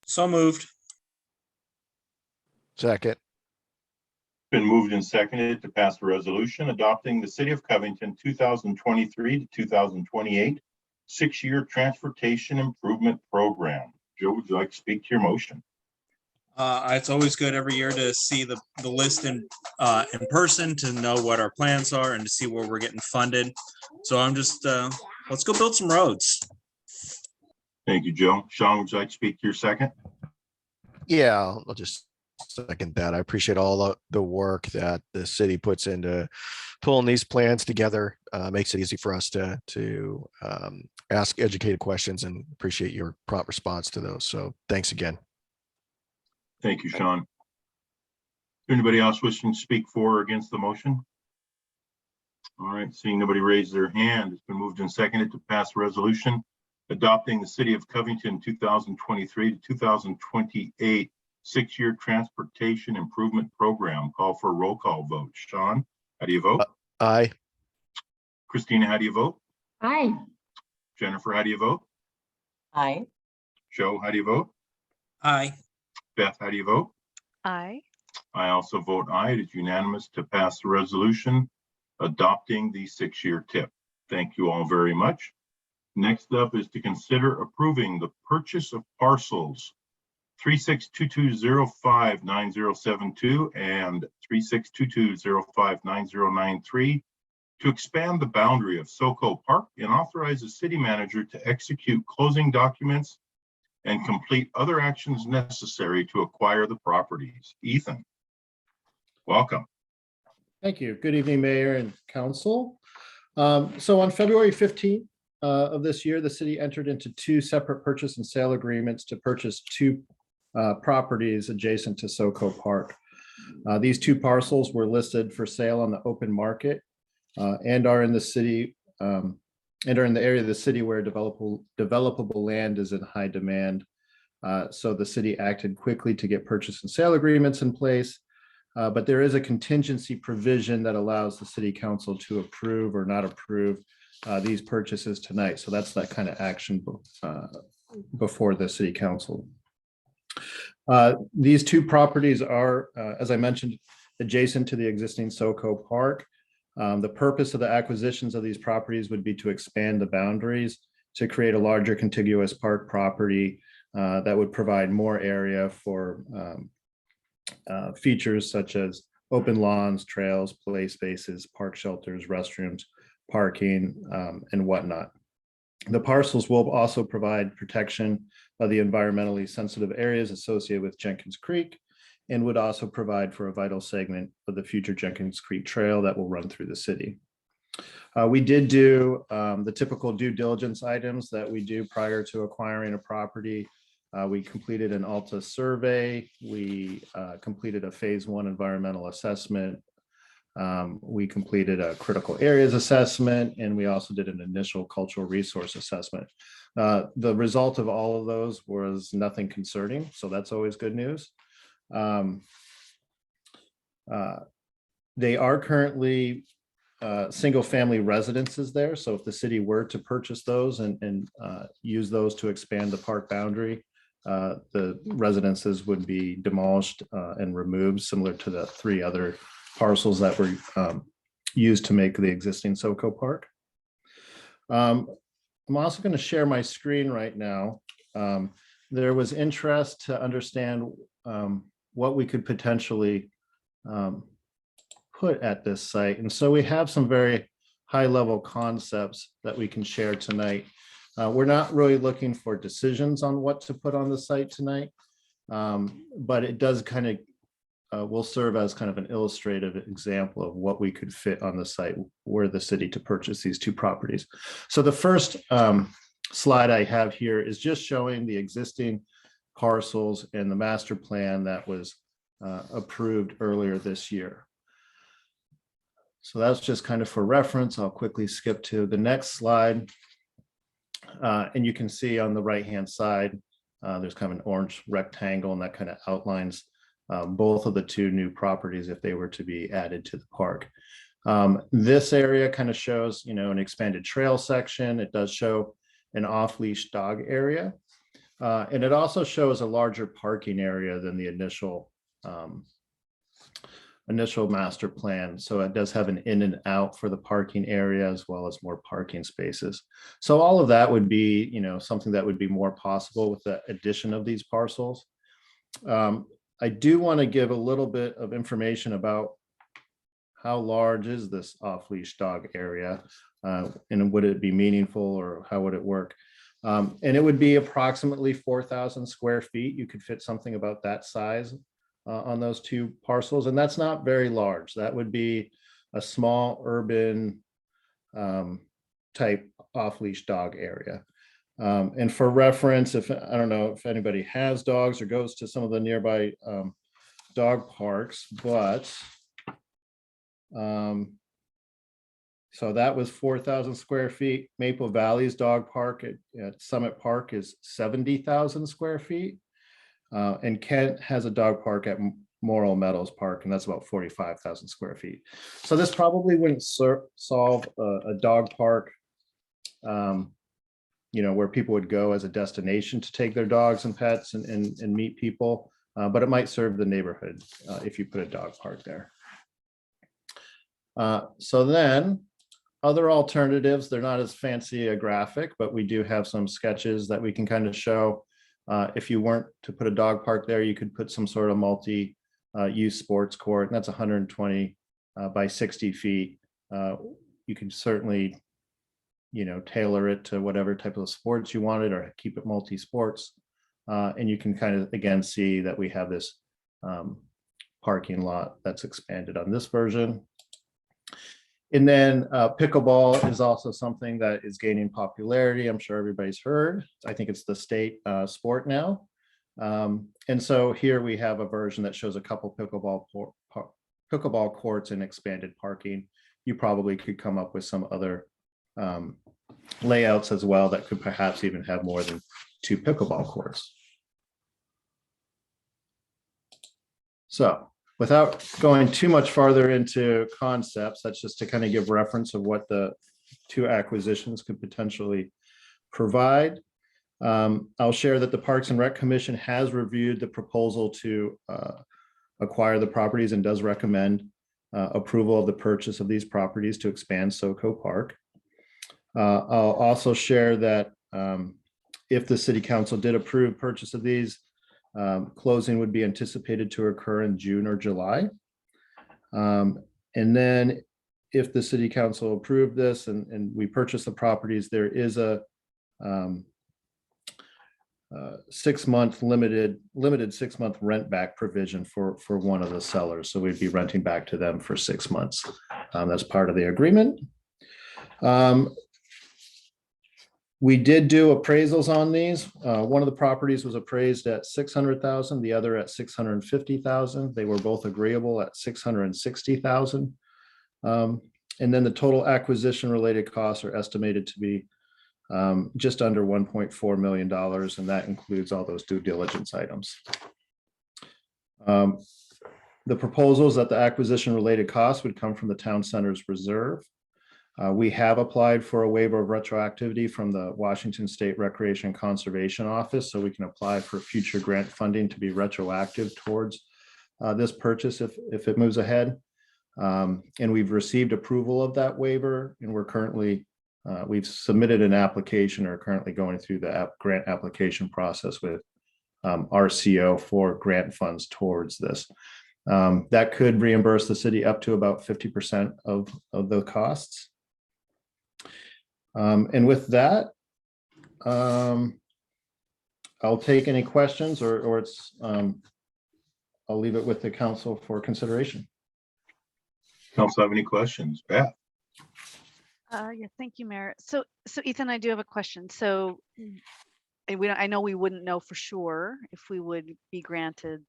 So moved. Second. Been moved and seconded to pass a resolution adopting the City of Covington 2023 to 2028 6-year transportation improvement program. Joe, would you like to speak to your motion? It's always good every year to see the list in person, to know what our plans are and to see where we're getting funded. So I'm just, let's go build some roads. Thank you, Joe. Sean, would you like to speak to your second? Yeah, I'll just second that. I appreciate all the work that the city puts into pulling these plans together. Makes it easy for us to ask educated questions, and appreciate your prompt response to those. So thanks again. Thank you, Sean. Anybody else wishing to speak for or against the motion? All right, seeing nobody raise their hand, it's been moved and seconded to pass a resolution adopting the City of Covington 2023 to 2028 6-year transportation improvement program. Call for a roll call vote. Sean, how do you vote? Aye. Christina, how do you vote? Aye. Jennifer, how do you vote? Aye. Joe, how do you vote? Aye. Beth, how do you vote? Aye. I also vote aye. It is unanimous to pass the resolution adopting the 6-year TIP. Thank you all very much. Next up is to consider approving the purchase of parcels 3622059072 and 3622059093 to expand the boundary of SoCo Park and authorize the city manager to execute closing documents and complete other actions necessary to acquire the properties. Ethan, welcome. Thank you. Good evening, Mayor and Council. So on February 15th of this year, the city entered into 2 separate purchase and sale agreements to purchase 2 properties adjacent to SoCo Park. These 2 parcels were listed for sale on the open market and are in the city and are in the area of the city where developable land is in high demand. So the city acted quickly to get purchase and sale agreements in place. But there is a contingency provision that allows the city council to approve or not approve these purchases tonight. So that's that kind of action before the city council. These 2 properties are, as I mentioned, adjacent to the existing SoCo Park. The purpose of the acquisitions of these properties would be to expand the boundaries to create a larger contiguous park property that would provide more area for features such as open lawns, trails, play spaces, park shelters, restrooms, parking, and whatnot. The parcels will also provide protection of the environmentally sensitive areas associated with Jenkins Creek, and would also provide for a vital segment of the future Jenkins Creek Trail that will run through the city. We did do the typical due diligence items that we do prior to acquiring a property. We completed an ALTA survey. We completed a phase 1 environmental assessment. We completed a critical areas assessment, and we also did an initial cultural resource assessment. The result of all of those was nothing concerning, so that's always good news. They are currently single-family residences there, so if the city were to purchase those and use those to expand the park boundary, the residences would be demolished and removed, similar to the 3 other parcels that were used to make the existing SoCo Park. I'm also going to share my screen right now. There was interest to understand what we could potentially put at this site. And so we have some very high-level concepts that we can share tonight. We're not really looking for decisions on what to put on the site tonight, but it does kind of will serve as kind of an illustrative example of what we could fit on the site were the city to purchase these 2 properties. So the first slide I have here is just showing the existing parcels and the master plan that was approved earlier this year. So that's just kind of for reference. I'll quickly skip to the next slide. And you can see on the right-hand side, there's kind of an orange rectangle, and that kind of outlines both of the two new properties if they were to be added to the park. This area kind of shows, an expanded trail section. It does show an off-leash dog area. And it also shows a larger parking area than the initial master plan. So it does have an in and out for the parking area as well as more parking spaces. So all of that would be, something that would be more possible with the addition of these parcels. I do want to give a little bit of information about how large is this off-leash dog area, and would it be meaningful, or how would it work? And it would be approximately 4,000 square feet. You could fit something about that size on those two parcels, and that's not very large. That would be a small urban type off-leash dog area. And for reference, I don't know if anybody has dogs or goes to some of the nearby dog parks, but so that was 4,000 square feet. Maple Valley's dog park at Summit Park is 70,000 square feet. And Kent has a dog park at Morrill Meadows Park, and that's about 45,000 square feet. So this probably wouldn't solve a dog park, where people would go as a destination to take their dogs and pets and meet people, but it might serve the neighborhood if you put a dog park there. So then other alternatives, they're not as fancy a graphic, but we do have some sketches that we can kind of show. If you weren't to put a dog park there, you could put some sort of multi-use sports court, and that's 120 by 60 feet. You can certainly, tailor it to whatever type of sports you wanted, or keep it multi-sports. And you can kind of, again, see that we have this parking lot that's expanded on this version. And then pickleball is also something that is gaining popularity. I'm sure everybody's heard. I think it's the state sport now. And so here we have a version that shows a couple pickleball courts and expanded parking. You probably could come up with some other layouts as well that could perhaps even have more than 2 pickleball courts. So without going too much farther into concepts, that's just to kind of give reference of what the 2 acquisitions could potentially provide. I'll share that the Parks and Rec Commission has reviewed the proposal to acquire the properties and does recommend approval of the purchase of these properties to expand SoCo Park. I'll also share that if the City Council did approve purchase of these, closing would be anticipated to occur in June or July. And then if the City Council approved this and we purchase the properties, there is a 6-month limited 6-month rent back provision for one of the sellers. So we'd be renting back to them for 6 months. That's part of the agreement. We did do appraisals on these. One of the properties was appraised at 600,000, the other at 650,000. They were both agreeable at 660,000. And then the total acquisition related costs are estimated to be just under $1.4 million, and that includes all those due diligence items. The proposals that the acquisition related costs would come from the town center's reserve. We have applied for a waiver of retroactivity from the Washington State Recreation Conservation Office, so we can apply for future grant funding to be retroactive towards this purchase if it moves ahead. And we've received approval of that waiver, and we're currently, we've submitted an application or currently going through the grant application process with RCO for grant funds towards this. That could reimburse the city up to about 50% of the costs. And with that, I'll take any questions or it's, I'll leave it with the council for consideration. Council have any questions? Beth? Yeah, thank you, Mayor. So Ethan, I do have a question. So and I know we wouldn't know for sure if we would be granted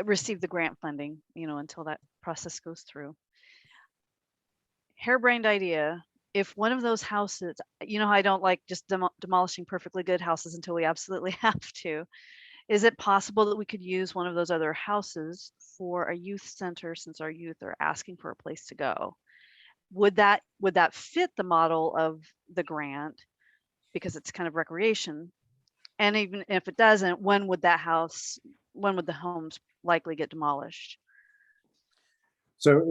receive the grant funding, until that process goes through. harebrained idea. If one of those houses, you know, how I don't like just demolishing perfectly good houses until we absolutely have to. Is it possible that we could use one of those other houses for a youth center since our youth are asking for a place to go? Would that fit the model of the grant because it's kind of recreation? And even if it doesn't, when would the homes likely get demolished? So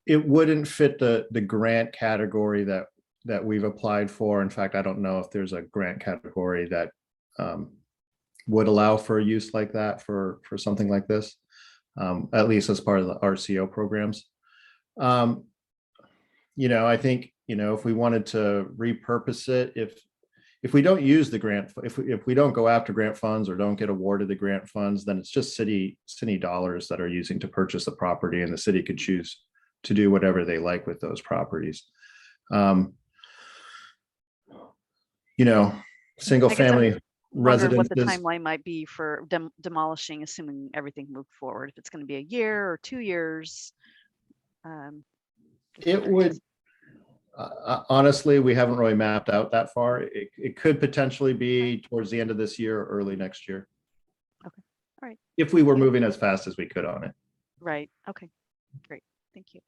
it wouldn't fit the grant category that we've applied for. In fact, I don't know if there's a grant category that would allow for a use like that for something like this, at least as part of the RCO programs. You know, I think, you know, if we wanted to repurpose it, if we don't use the grant, if we don't go after grant funds or don't get awarded the grant funds, then it's just city dollars that are using to purchase the property, and the city could choose to do whatever they like with those properties. You know, single family Wondering what the residences. timeline might be for demolishing, assuming everything moved forward. If it's going to be a year or 2 years. It would, honestly, we haven't really mapped out that far. It could potentially be towards the end of this year or early next year. Okay, all right. If we were moving as fast as we could on it. Right, okay, great, thank you.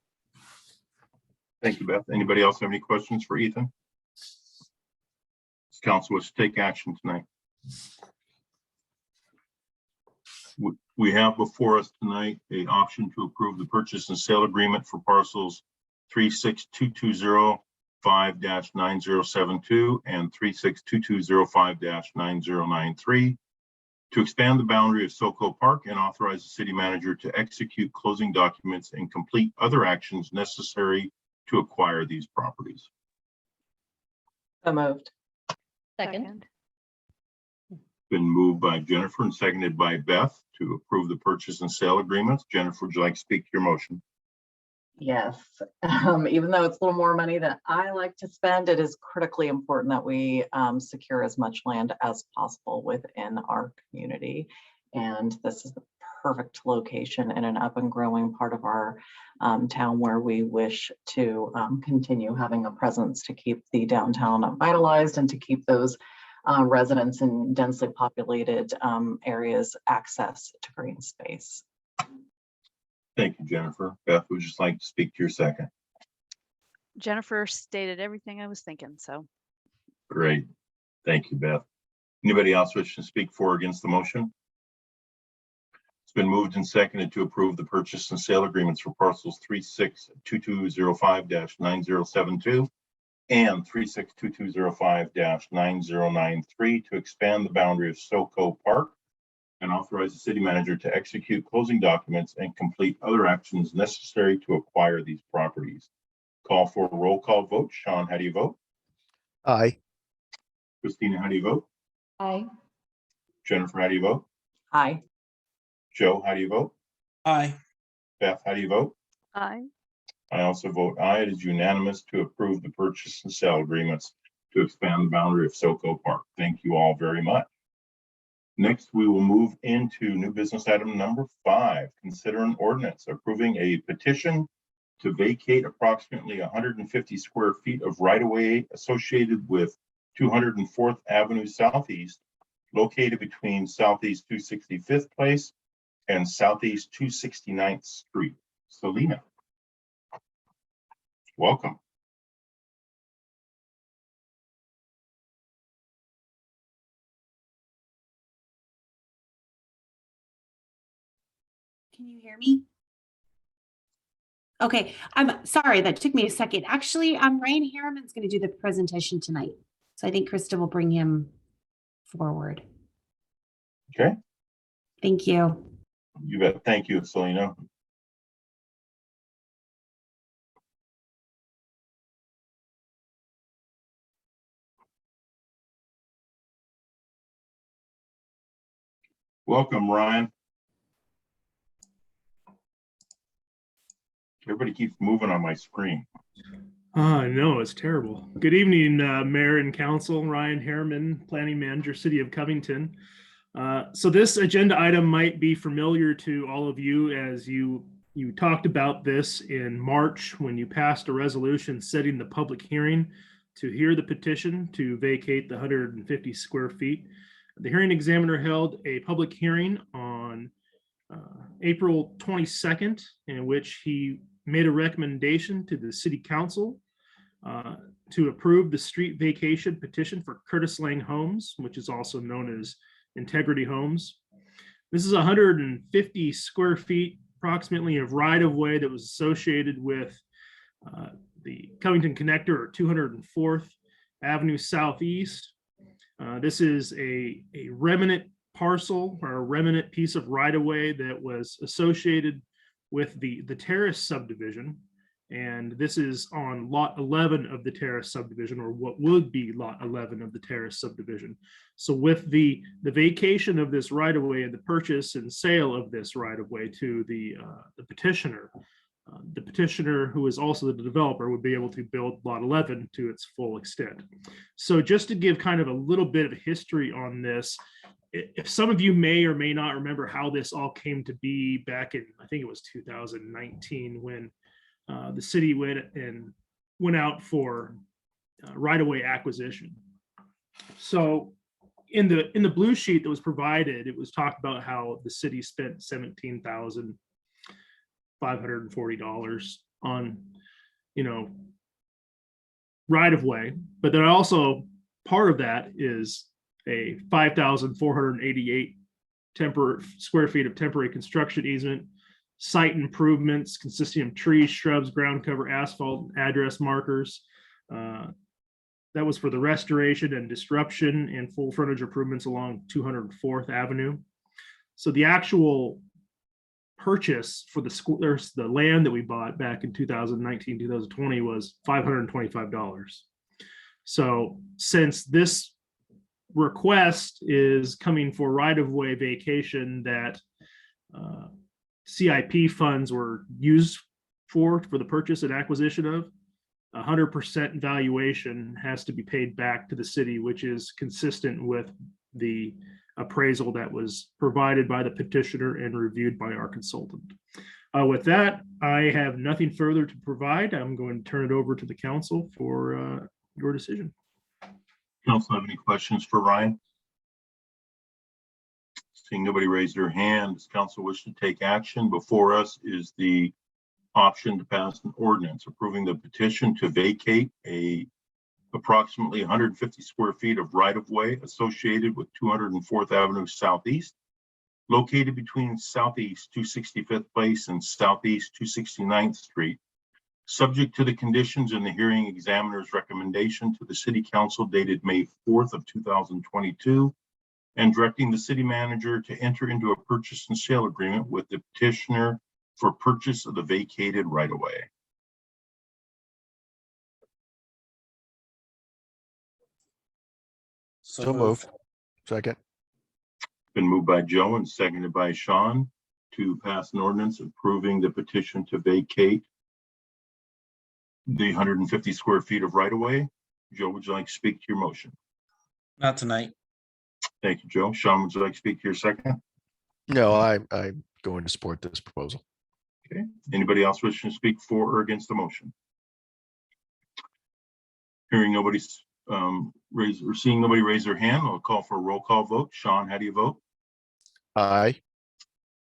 Thank you, Beth. Anybody else have any questions for Ethan? This council was to take action tonight. We have before us tonight a option to approve the purchase and sale agreement for parcels 36220-5-9072 and 36220-5-9093 to expand the boundary of Soco Park and authorize the city manager to execute closing documents and complete other actions necessary to acquire these properties. So moved. Second. Been moved by Jennifer and seconded by Beth to approve the purchase and sale agreements. Jennifer, would you like to speak to your motion? Yes, even though it's a little more money than I like to spend, it is critically important that we secure as much land as possible within our community. And this is the perfect location in an up and growing part of our town where we wish to continue having a presence to keep the downtown vitalized and to keep those residents in densely populated areas access to green space. Thank you, Jennifer. Beth, would you just like to speak to your second? Jennifer stated everything I was thinking, so. Great. Thank you, Beth. Anybody else wish to speak for or against the motion? It's been moved and seconded to approve the purchase and sale agreements for parcels 362205-9072 and 362205-9093 to expand the boundary of Soco Park and authorize the city manager to execute closing documents and complete other actions necessary to acquire these properties. Call for a roll call vote. Sean, how do you vote? Aye. Christina, how do you vote? Aye. Jennifer, how do you vote? Aye. Joe, how do you vote? Aye. Beth, how do you vote? Aye. I also vote aye. It is unanimous to approve the purchase and sale agreements to expand the boundary of Soco Park. Thank you all very much. Next, we will move into new business item number 5. Consider an ordinance approving a petition to vacate approximately 150 square feet of right-of-way associated with 204th Avenue Southeast, located between Southeast 265th Place and Southeast 269th Street. Selena, welcome. Can you hear me? Okay, I'm sorry, that took me a second. Actually, Ryan Harriman's going to do the presentation tonight. So I think Krista will bring him forward. Okay. Thank you. You bet. Thank you, Selena. Welcome, Ryan. Everybody keeps moving on my screen. No, it's terrible. Good evening, Mayor and Council. Ryan Harriman, Planning Manager, City of Covington. So this agenda item might be familiar to all of you as you You talked about this in March when you passed a resolution setting the public hearing to hear the petition to vacate the 150 square feet. The hearing examiner held a public hearing on April 22nd, in which he made a recommendation to the city council to approve the street vacation petition for Curtis Lang Homes, which is also known as Integrity Homes. This is 150 square feet approximately of right-of-way that was associated with the Covington connector or 204th Avenue Southeast. This is a remnant parcel or a remnant piece of right-of-way that was associated with the Terrace subdivision. And this is on lot 11 of the Terrace subdivision, or what would be lot 11 of the Terrace subdivision. So with the vacation of this right-of-way and the purchase and sale of this right-of-way to the petitioner who is also the developer would be able to build lot 11 to its full extent. So just to give kind of a little bit of history on this, if some of you may or may not remember how this all came to be back in, I think it was 2019, when the city went out for right-of-way acquisition. So in the blue sheet that was provided, it was talked about how the city spent $17,540 on, right-of-way, but then also part of that is a 5,488 square feet of temporary construction easement, site improvements consisting of trees, shrubs, ground cover, asphalt, and address markers. That was for the restoration and disruption and full frontage improvements along 204th Avenue. So the actual purchase for the land that we bought back in 2019, 2020 was $525. So since this request is coming for right-of-way vacation that CIP funds were used for the purchase and acquisition of, 100% valuation has to be paid back to the city, which is consistent with the appraisal that was provided by the petitioner and reviewed by our consultant. With that, I have nothing further to provide. I'm going to turn it over to the council for your decision. Council have any questions for Ryan? Seeing nobody raise their hand, does council wish to take action? Before us is the option to pass an ordinance approving the petition to vacate approximately 150 square feet of right-of-way associated with 204th Avenue Southeast, located between Southeast 265th Place and Southeast 269th Street, subject to the conditions in the hearing examiner's recommendation to the city council dated May 4th of 2022, and directing the city manager to enter into a purchase and sale agreement with the petitioner for purchase of the vacated right-of-way. So moved. Second. Been moved by Joe and seconded by Sean to pass an ordinance approving the petition to vacate the 150 square feet of right-of-way. Joe, would you like to speak to your motion? Not tonight. Thank you, Joe. Sean, would you like to speak to your second? No, I'm going to support this proposal. Okay. Anybody else wishing to speak for or against the motion? Hearing nobody's seeing nobody raise their hand, I'll call for a roll call vote. Sean, how do you vote? Aye.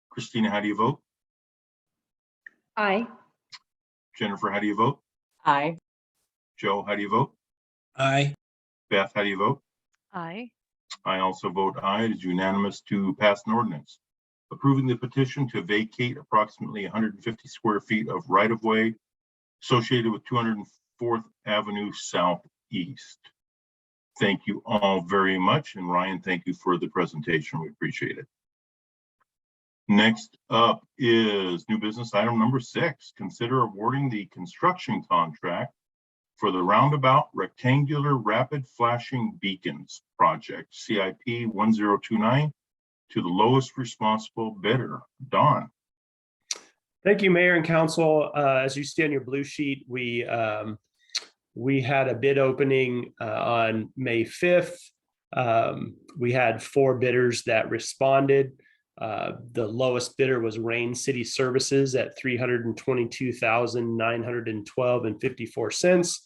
Christina, how do you vote? Aye. Jennifer, how do you vote? Aye. Joe, how do you vote? Aye. Beth, how do you vote? Aye. I also vote aye. It is unanimous to pass an ordinance approving the petition to vacate approximately 150 square feet of right-of-way associated with 204th Avenue Southeast. Thank you all very much. And Ryan, thank you for the presentation. We appreciate it. Next up is new business item number 6. Consider awarding the construction contract for the roundabout rectangular rapid flashing beacons project, CIP 1029, to the lowest responsible bidder. Don. Thank you, Mayor and Council. As you see on your blue sheet, we had a bid opening on May 5th. We had 4 bidders that responded. The lowest bidder was Rain City Services at $322,912.54.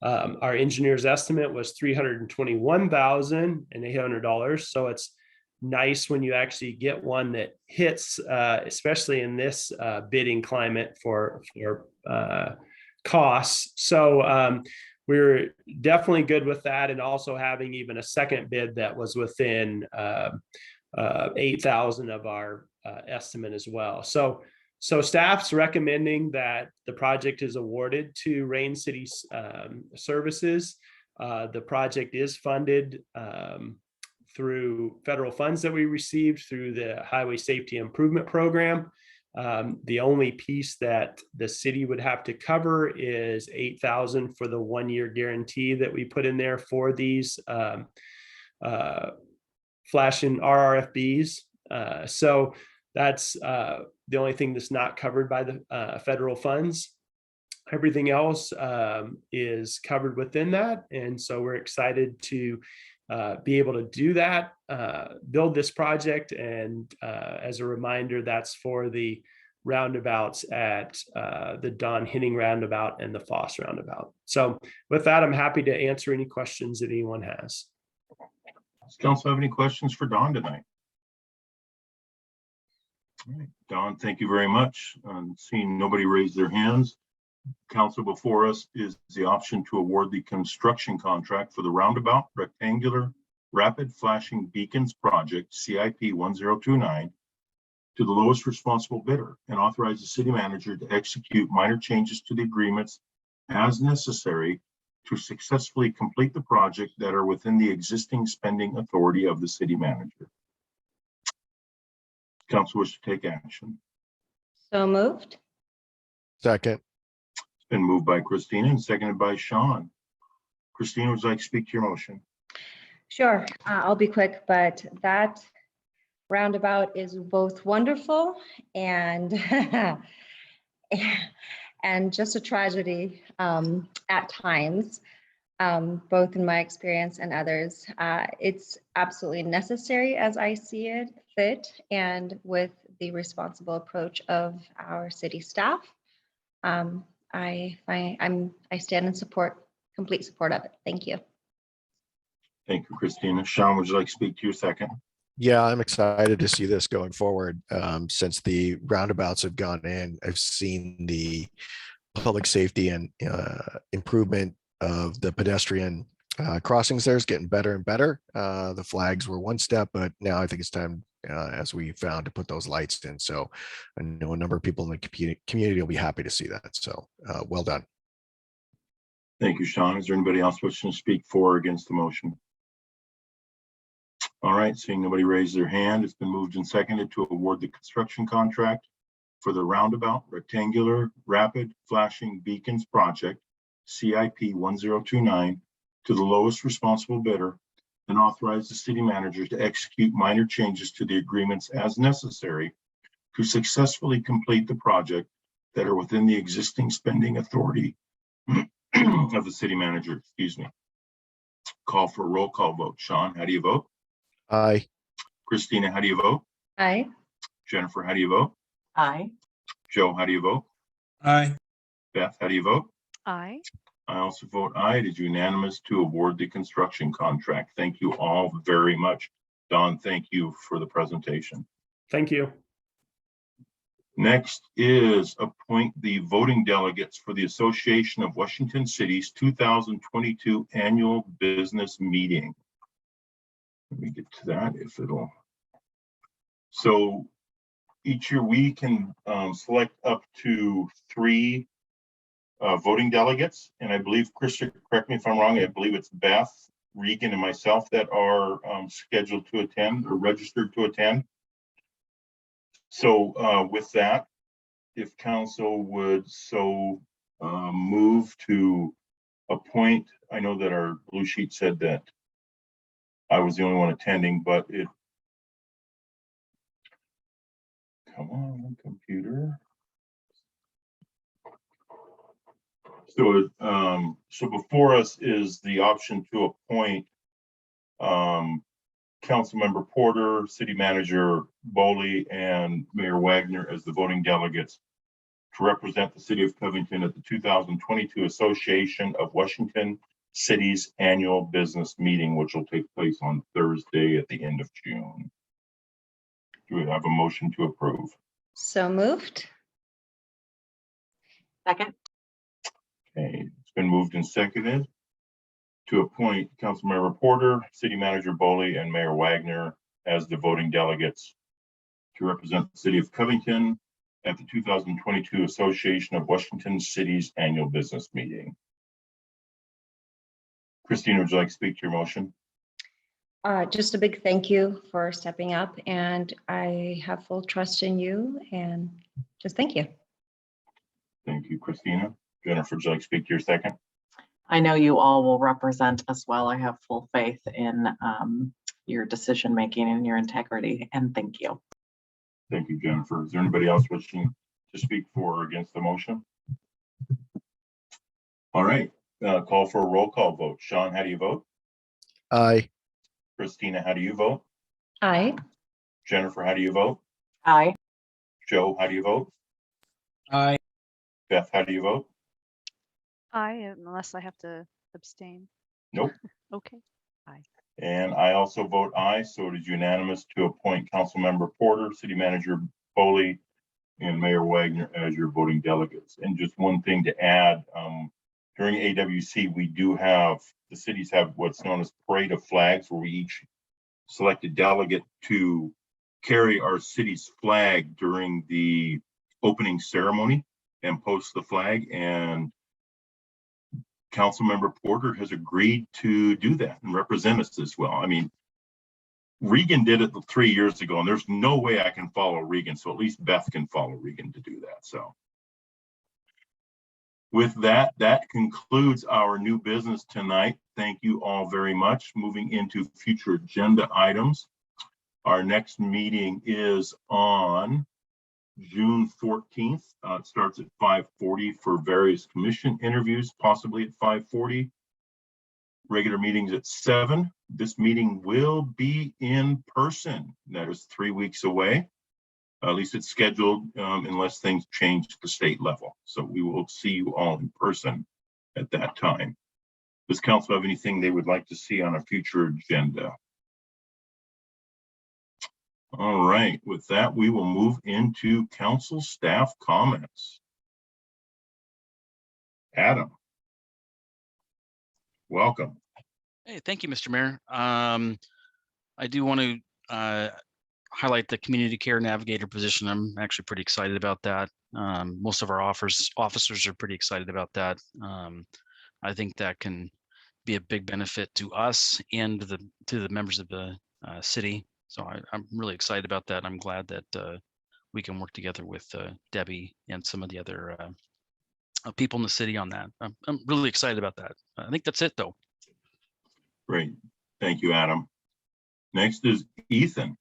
Our engineer's estimate was $321,800. So it's nice when you actually get one that hits, especially in this bidding climate for costs. So we're definitely good with that, and also having even a second bid that was within 8,000 of our estimate as well. So staff's recommending that the project is awarded to Rain City Services. The project is funded through federal funds that we received through the Highway Safety Improvement Program. The only piece that the city would have to cover is $8,000 for the 1-year guarantee that we put in there for these flashing RRFBs. So that's the only thing that's not covered by the federal funds. Everything else is covered within that. And so we're excited to be able to do that, build this project. And as a reminder, that's for the roundabouts at the Don Henning roundabout and the Foss roundabout. So with that, I'm happy to answer any questions that anyone has. Does council have any questions for Don tonight? All right, Don, thank you very much. Seeing nobody raise their hands, council, before us is the option to award the construction contract for the roundabout rectangular rapid flashing beacons project CIP 1029 to the lowest responsible bidder, and authorize the city manager to execute minor changes to the agreements as necessary to successfully complete the project that are within the existing spending authority of the city manager. Council wish to take action. So moved. Second. It's been moved by Christina and seconded by Sean. Christina, would you like to speak to your motion? Sure, I'll be quick, but that roundabout is both wonderful and and just a tragedy at times, both in my experience and others. It's absolutely necessary as I see it fit, and with the responsible approach of our city staff, I stand in complete support of it. Thank you. Thank you, Christina. Sean, would you like to speak to your second? Yeah, I'm excited to see this going forward. Since the roundabouts have gone in, I've seen the public safety and improvement of the pedestrian crossings there is getting better and better. The flags were one step, but now I think it's time, as we found, to put those lights in. So I know a number of people in the community will be happy to see that. So well done. Thank you, Sean. Is there anybody else wishing to speak for or against the motion? All right, seeing nobody raise their hand, it's been moved and seconded to award the construction contract for the roundabout rectangular rapid flashing beacons project CIP 1029 to the lowest responsible bidder, and authorize the city manager to execute minor changes to the agreements as necessary to successfully complete the project that are within the existing spending authority of the city manager. Excuse me. Call for a roll call vote. Sean, how do you vote? Aye. Christina, how do you vote? Aye. Jennifer, how do you vote? Aye. Joe, how do you vote? Aye. Beth, how do you vote? Aye. I also vote aye. It is unanimous to award the construction contract. Thank you all very much. Don, thank you for the presentation. Thank you. Next is appoint the voting delegates for the Association of Washington Cities 2022 Annual Business Meeting. Let me get to that if it'll. So each year we can select up to 3 voting delegates. And I believe, Krista, correct me if I'm wrong, I believe it's Beth, Regan, and myself that are scheduled to attend or registered to attend. So with that, if council would so move to appoint, I know that our blue sheet said that I was the only one attending, but it, come on, computer. So, so before us is the option to appoint Councilmember Porter, City Manager Boley, and Mayor Wagner as the voting delegates to represent the city of Covington at the 2022 Association of Washington Cities Annual Business Meeting, which will take place on Thursday at the end of June. Do we have a motion to approve? So moved. Second. Okay, it's been moved and seconded to appoint Councilmember Porter, City Manager Boley, and Mayor Wagner as the voting delegates to represent the city of Covington at the 2022 Association of Washington Cities Annual Business Meeting. Christina, would you like to speak to your motion? Just a big thank you for stepping up, and I have full trust in you, and just thank you. Thank you, Christina. Jennifer, would you like to speak to your second? I know you all will represent as well. I have full faith in your decision-making and your integrity, and thank you. Thank you, Jennifer. Is there anybody else wishing to speak for or against the motion? All right, call for a roll call vote. Sean, how do you vote? Aye. Christina, how do you vote? Aye. Jennifer, how do you vote? Aye. Joe, how do you vote? Aye. Beth, how do you vote? Aye, unless I have to abstain. Nope. Okay. Aye. And I also vote aye, so it is unanimous to appoint Councilmember Porter, City Manager Boley, and Mayor Wagner as your voting delegates. And just one thing to add, during AWC, we do have, the cities have what's known as Parade of Flags, where we each select a delegate to carry our city's flag during the opening ceremony and post the flag. And Councilmember Porter has agreed to do that and represent us as well. I mean, Regan did it 3 years ago, and there's no way I can follow Regan. So at least Beth can follow Regan to do that. So with that, that concludes our new business tonight. Thank you all very much. Moving into future agenda items. Our next meeting is on June 14th. It starts at 5:40 for various commission interviews, possibly at 5:40. Regular meetings at 7. This meeting will be in person. That is 3 weeks away. At least it's scheduled unless things change at the state level. So we will see you all in person at that time. Does council have anything they would like to see on a future agenda? All right, with that, we will move into council staff comments. Adam. Welcome. Hey, thank you, Mr. Mayor. I do want to highlight the community care navigator position. I'm actually pretty excited about that. Most of our officers are pretty excited about that. I think that can be a big benefit to us and to the members of the city. So I'm really excited about that. I'm glad that we can work together with Debbie and some of the other people in the city on that. I'm really excited about that. I think that's it, though. Great. Thank you, Adam. Next is Ethan.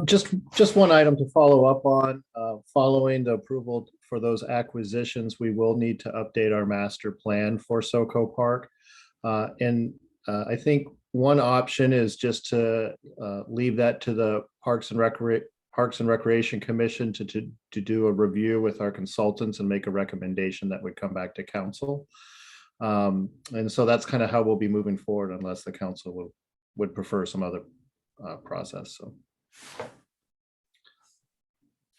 Just one item to follow up on. Following the approval for those acquisitions, we will need to update our master plan for SoCo Park. I think one option is just to leave that to the Parks and Recreation Commission to do a review with our consultants and make a recommendation that would come back to council. And so that's kind of how we'll be moving forward, unless the council would prefer some other process. So,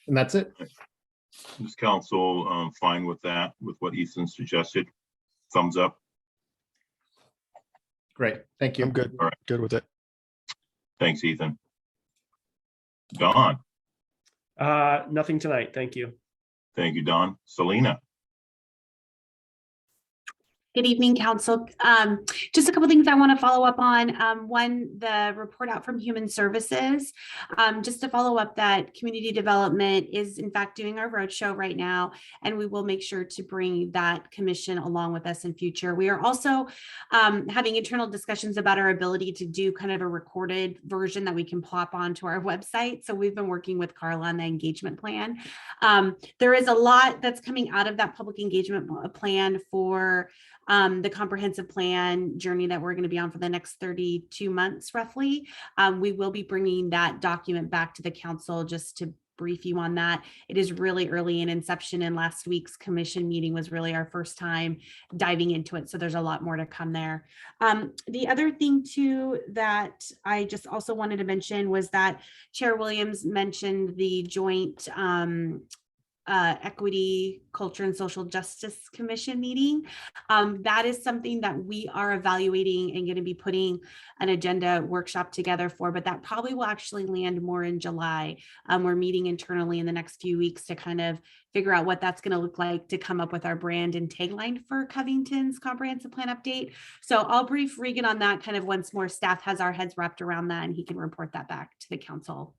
and that's it. Is council fine with that, with what Ethan suggested? Thumbs up. Great, thank you. I'm good. All right. Good with it. Thanks, Ethan. Don. Nothing tonight. Thank you. Thank you, Don. Selena. Good evening, Council. Just a couple things I want to follow up on. One, the report out from Human Services. Just to follow up that community development is in fact doing our roadshow right now, and we will make sure to bring that commission along with us in future. We are also having internal discussions about our ability to do kind of a recorded version that we can plop onto our website. So we've been working with Carla on the engagement plan. There is a lot that's coming out of that public engagement plan for the comprehensive plan journey that we're going to be on for the next 32 months, roughly. We will be bringing that document back to the council just to brief you on that. It is really early in inception, and last week's commission meeting was really our first time diving into it. So there's a lot more to come there. The other thing too that I just also wanted to mention was that Chair Williams mentioned the joint Equity, Culture, and Social Justice Commission meeting. That is something that we are evaluating and going to be putting an agenda workshop together for, but that probably will actually land more in July. We're meeting internally in the next few weeks to kind of figure out what that's going to look like to come up with our brand and tagline for Covington's comprehensive plan update. So I'll brief Regan on that kind of once more staff has our heads wrapped around that, and he can report that back to the council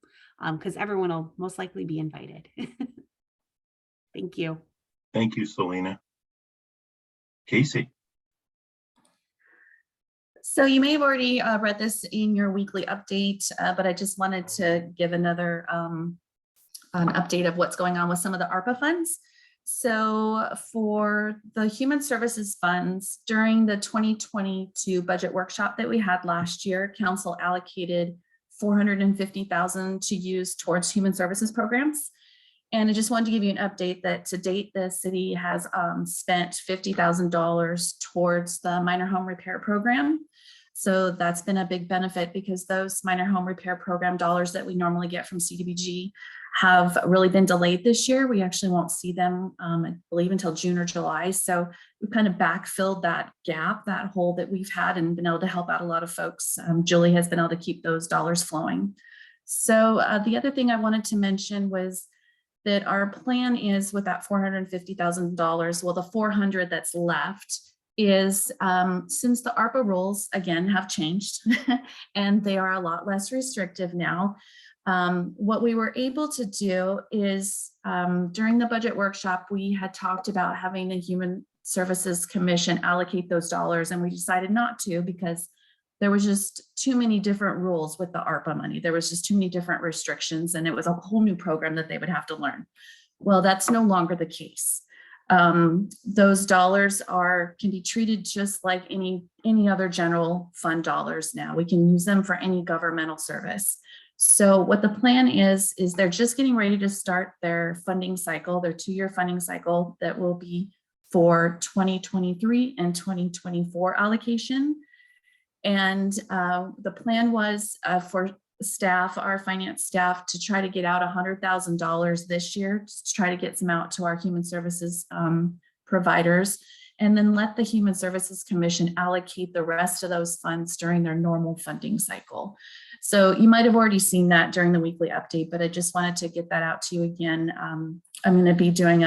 because everyone will most likely be invited. Thank you. Thank you, Selena. Casey. So you may have already read this in your weekly update, but I just wanted to give another an update of what's going on with some of the ARPA funds. So for the Human Services funds, during the 2022 budget workshop that we had last year, council allocated $450,000 to use towards human services programs. And I just wanted to give you an update that to date, the city has spent $50,000 towards the minor home repair program. So that's been a big benefit because those minor home repair program dollars that we normally get from CDBG have really been delayed this year. We actually won't see them, I believe, until June or July. So we've kind of backfilled that gap, that hole that we've had, and been able to help out a lot of folks. Julie has been able to keep those dollars flowing. So the other thing I wanted to mention was that our plan is with that $450,000, well, the 400 that's left is since the ARPA rules again have changed and they are a lot less restrictive now. What we were able to do is during the budget workshop, we had talked about having the Human Services Commission allocate those dollars, and we decided not to because there was just too many different rules with the ARPA money. There was just too many different restrictions, and it was a whole new program that they would have to learn. Well, that's no longer the case. Those dollars can be treated just like any other general fund dollars now. We can use them for any governmental service. So what the plan is they're just getting ready to start their funding cycle, their 2-year funding cycle that will be for 2023 and 2024 allocation. And the plan was for staff, our finance staff, to try to get out $100,000 this year, to try to get some out to our human services providers, and then let the Human Services Commission allocate the rest of those funds during their normal funding cycle. So you might have already seen that during the weekly update, but I just wanted to get that out to you again. I'm going to be doing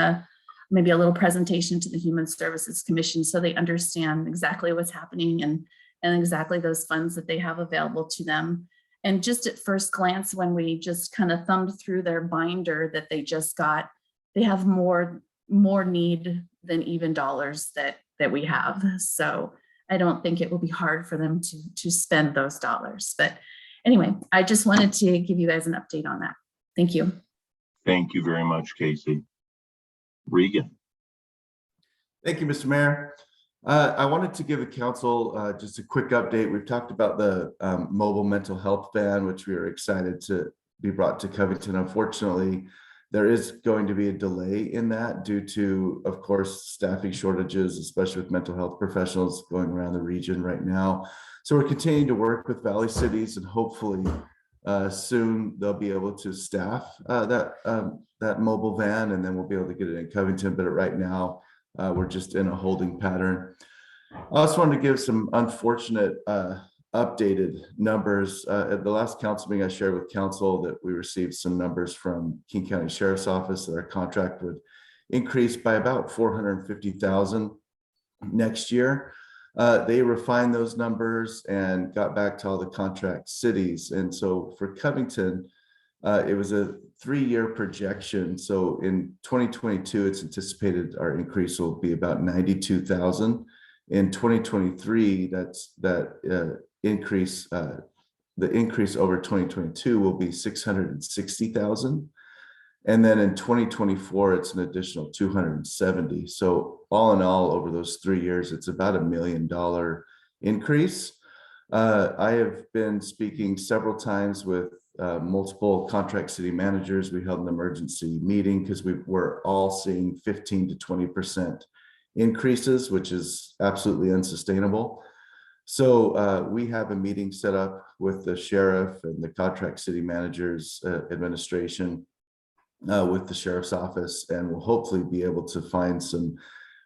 maybe a little presentation to the Human Services Commission so they understand exactly what's happening and exactly those funds that they have available to them. And just at first glance, when we just kind of thumbed through their binder that they just got, they have more need than even dollars that we have. So I don't think it will be hard for them to spend those dollars. But anyway, I just wanted to give you guys an update on that. Thank you. Thank you very much, Casey. Regan. Thank you, Mr. Mayor. I wanted to give the council just a quick update. We've talked about the mobile mental health van, which we are excited to be brought to Covington. Unfortunately, there is going to be a delay in that due to, of course, staffing shortages, especially with mental health professionals going around the region right now. So we're continuing to work with Valley Cities, and hopefully soon they'll be able to staff that mobile van, and then we'll be able to get it in Covington. But right now, we're just in a holding pattern. I also wanted to give some unfortunate updated numbers. At the last council meeting, I shared with council that we received some numbers from King County Sheriff's Office that our contract would increase by about $450,000 next year. They refined those numbers and got back to all the contract cities. And so for Covington, it was a 3-year projection. So in 2022, it's anticipated our increase will be about 92,000. In 2023, the increase over 2022 will be 660,000. And then in 2024, it's an additional 270. So all in all, over those 3 years, it's about $1 million increase. I have been speaking several times with multiple contract city managers. We held an emergency meeting because we're all seeing 15 to 20% increases, which is absolutely unsustainable. So we have a meeting set up with the sheriff and the contract city managers administration with the sheriff's office, and we'll hopefully be able to find some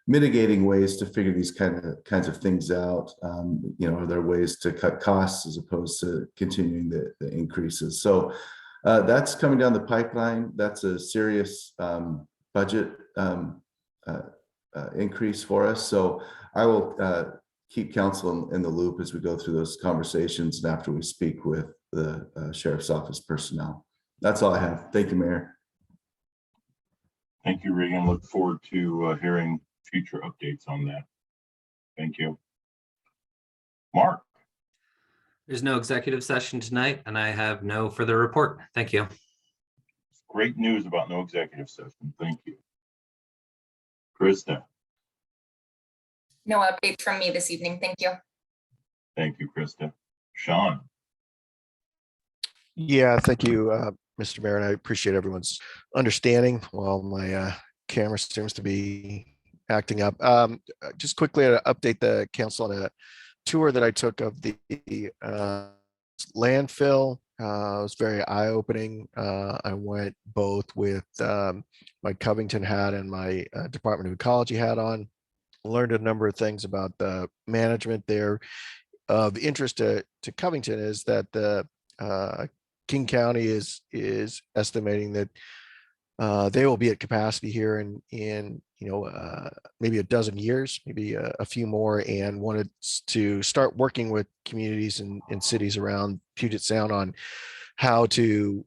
mitigating ways to figure these kinds of things out. Are there ways to cut costs as opposed to continuing the increases? So that's coming down the pipeline. That's a serious budget increase for us. So I will keep council in the loop as we go through those conversations and after we speak with the sheriff's office personnel. That's all I have. Thank you, Mayor. Thank you, Regan. Look forward to hearing future updates on that. Thank you. Mark. There's no executive session tonight, and I have no further report. Thank you. Great news about no executive session. Thank you. Krista. No updates from me this evening. Thank you. Thank you, Krista. Sean. Yeah, thank you, Mr. Mayor, and I appreciate everyone's understanding while my camera seems to be acting up. Just quickly to update the council on a tour that I took of the landfill. It was very eye-opening. I went both with my Covington hat and my Department of Ecology hat on. Learned a number of things about the management there. Of interest to Covington is that the King County is estimating that they will be at capacity here in maybe a dozen years, maybe a few more, and wanted to start working with communities and cities around Puget Sound on how to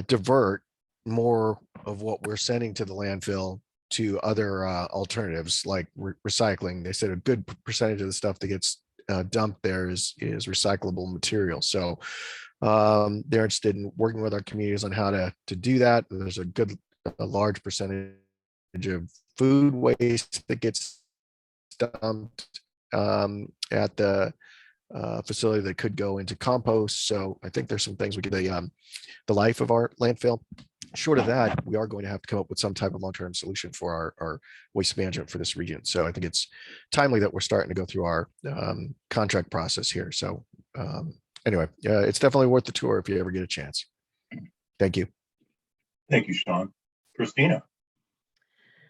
divert more of what we're sending to the landfill to other alternatives like recycling. They said a good percentage of the stuff that gets dumped there is recyclable material. So they're interested in working with our communities on how to do that. There's a large percentage of food waste that gets dumped at the facility that could go into compost. So I think there's some things we could the life of our landfill. Short of that, we are going to have to come up with some type of long-term solution for our waste management for this region. So I think it's timely that we're starting to go through our contract process here. So anyway, it's definitely worth the tour if you ever get a chance. Thank you. Thank you, Sean. Christina.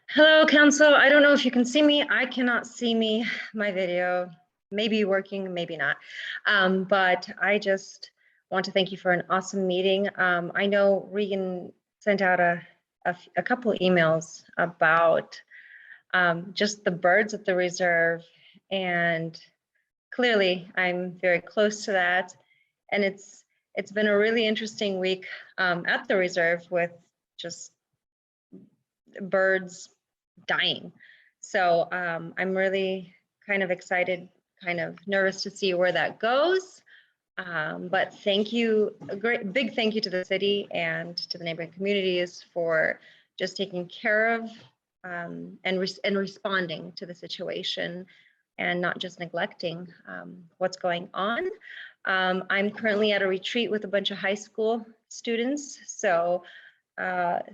Hello, council. I don't know if you can see me. I cannot see me. My video may be working, maybe not. But I just want to thank you for an awesome meeting. I know Regan sent out a couple emails about just the birds at the reserve, and clearly I'm very close to that. And it's been a really interesting week at the reserve with just birds dying. So I'm really kind of excited, kind of nervous to see where that goes. But thank you, big thank you to the city and to the neighboring communities for just taking care of and responding to the situation and not just neglecting what's going on. I'm currently at a retreat with a bunch of high school students, so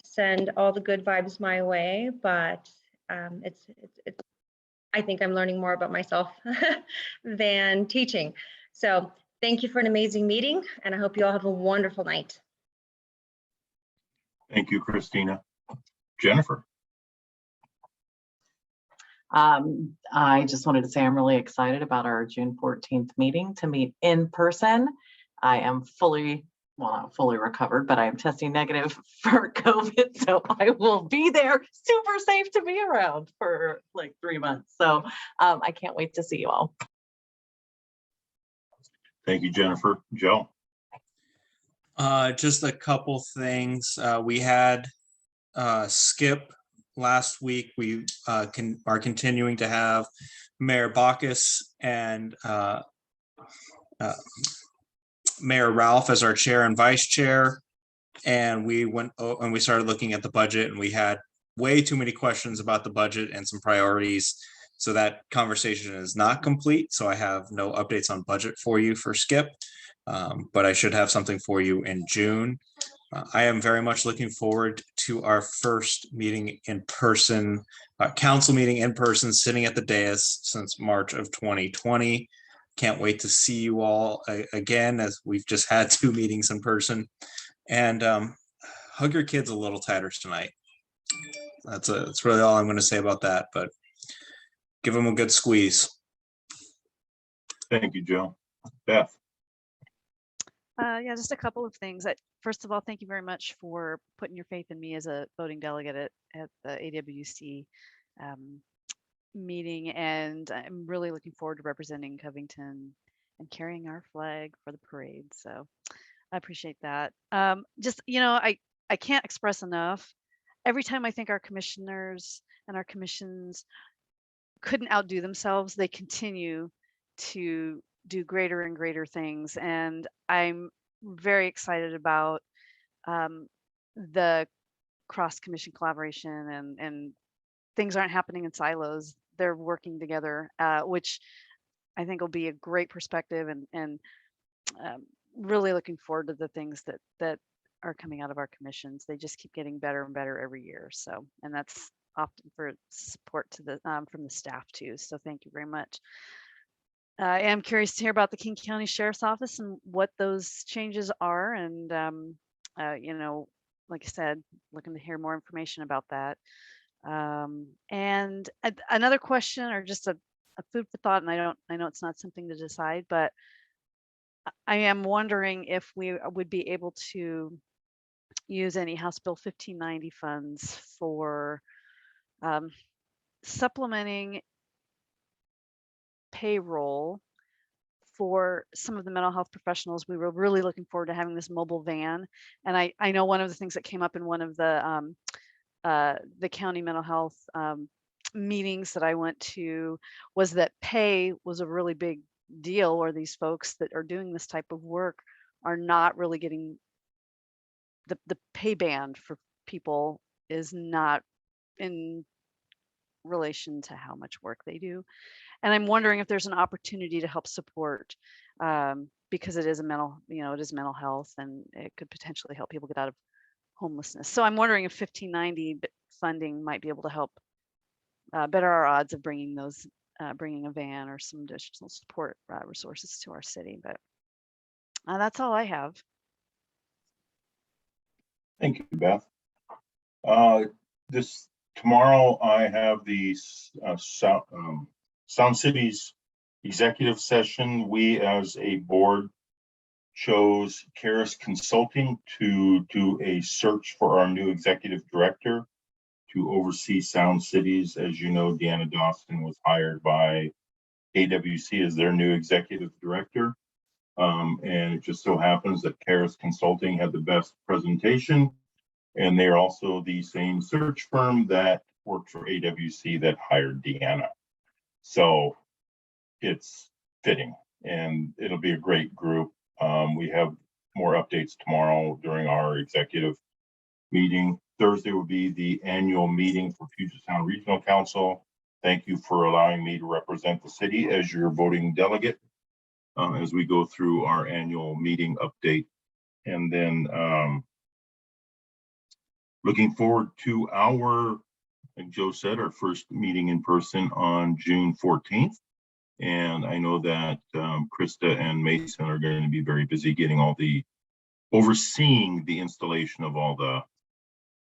send all the good vibes my way, but it's I think I'm learning more about myself than teaching. So thank you for an amazing meeting, and I hope you all have a wonderful night. Thank you, Christina. Jennifer. I just wanted to say I'm really excited about our June 14th meeting to meet in person. I am not fully recovered, but I am testing negative for COVID. So I will be there, super safe to be around for like 3 months. So I can't wait to see you all. Thank you, Jennifer. Joe. Just a couple things. We had Skip last week. We are continuing to have Mayor Bacchus and Mayor Ralph as our chair and vice chair. and we started looking at the budget, and we had way too many questions about the budget and some priorities. So that conversation is not complete. So I have no updates on budget for you for Skip, but I should have something for you in June. I am very much looking forward to our first meeting in person, council meeting in person, sitting at the dais since March of 2020. Can't wait to see you all again, as we've just had 2 meetings in person. And hug your kids a little tighter tonight. That's really all I'm going to say about that, but give them a good squeeze. Thank you, Joe. Beth. Yeah, just a couple of things. First of all, thank you very much for putting your faith in me as a voting delegate at the AWC meeting. And I'm really looking forward to representing Covington and carrying our flag for the parade. So I appreciate that. Just, I can't express enough. Every time I think our commissioners and our commissions couldn't outdo themselves, they continue to do greater and greater things. And I'm very excited about the cross commission collaboration, and things aren't happening in silos. They're working together, which I think will be a great perspective, and really looking forward to the things that are coming out of our commissions. They just keep getting better and better every year. So, and that's often for support to the from the staff too. So thank you very much. I am curious to hear about the King County Sheriff's Office and what those changes are. And, like I said, looking to hear more information about that. And another question, or just a food for thought, and I know it's not something to decide, but I am wondering if we would be able to use any House Bill 1590 funds for supplementing payroll for some of the mental health professionals. We were really looking forward to having this mobile van. And I know one of the things that came up in one of the county mental health meetings that I went to was that pay was a really big deal, or these folks that are doing this type of work are not really getting the pay band for people is not in relation to how much work they do. And I'm wondering if there's an opportunity to help support, because it is it is mental health, and it could potentially help people get out of homelessness. So I'm wondering if 1590 funding might be able to help better our odds of bringing a van or some additional support resources to our city. But that's all I have. Thank you, Beth. Tomorrow I have the Sound Cities executive session. We as a board chose Karis Consulting to do a search for our new executive director to oversee Sound Cities. As you know, Deanna Dawson was hired by AWC as their new executive director. And it just so happens that Karis Consulting had the best presentation, and they're also the same search firm that worked for AWC that hired Deanna. So it's fitting, and it'll be a great group. We have more updates tomorrow during our executive meeting. Thursday will be the annual meeting for Puget Sound Regional Council. Thank you for allowing me to represent the city as your voting delegate as we go through our annual meeting update. And then looking forward to like Joe said, our first meeting in person on June 14th. And I know that Krista and Mason are going to be very busy getting overseeing the installation of all the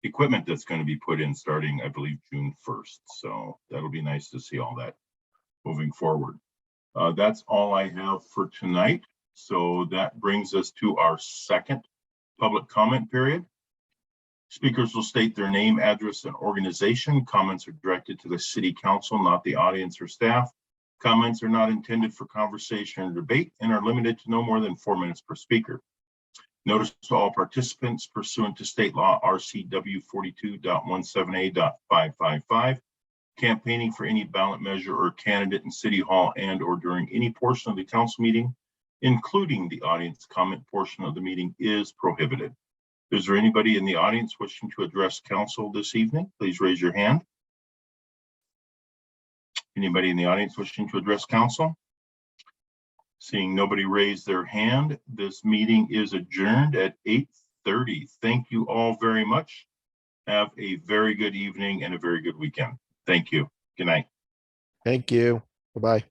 equipment that's going to be put in starting, I believe, June 1st. So that'll be nice to see all that moving forward. That's all I have for tonight. So that brings us to our second public comment period. Speakers will state their name, address, and organization. Comments are directed to the city council, not the audience or staff. Comments are not intended for conversation or debate and are limited to no more than 4 minutes per speaker. Notice to all participants pursuant to state law RCW 42.17a.555. Campaigning for any ballot measure or candidate in City Hall and or during any portion of the council meeting, including the audience comment portion of the meeting, is prohibited. Is there anybody in the audience wishing to address council this evening? Please raise your hand. Anybody in the audience wishing to address council? Seeing nobody raise their hand, this meeting is adjourned at 8:30. Thank you all very much. Have a very good evening and a very good weekend. Thank you. Good night. Thank you. Bye-bye.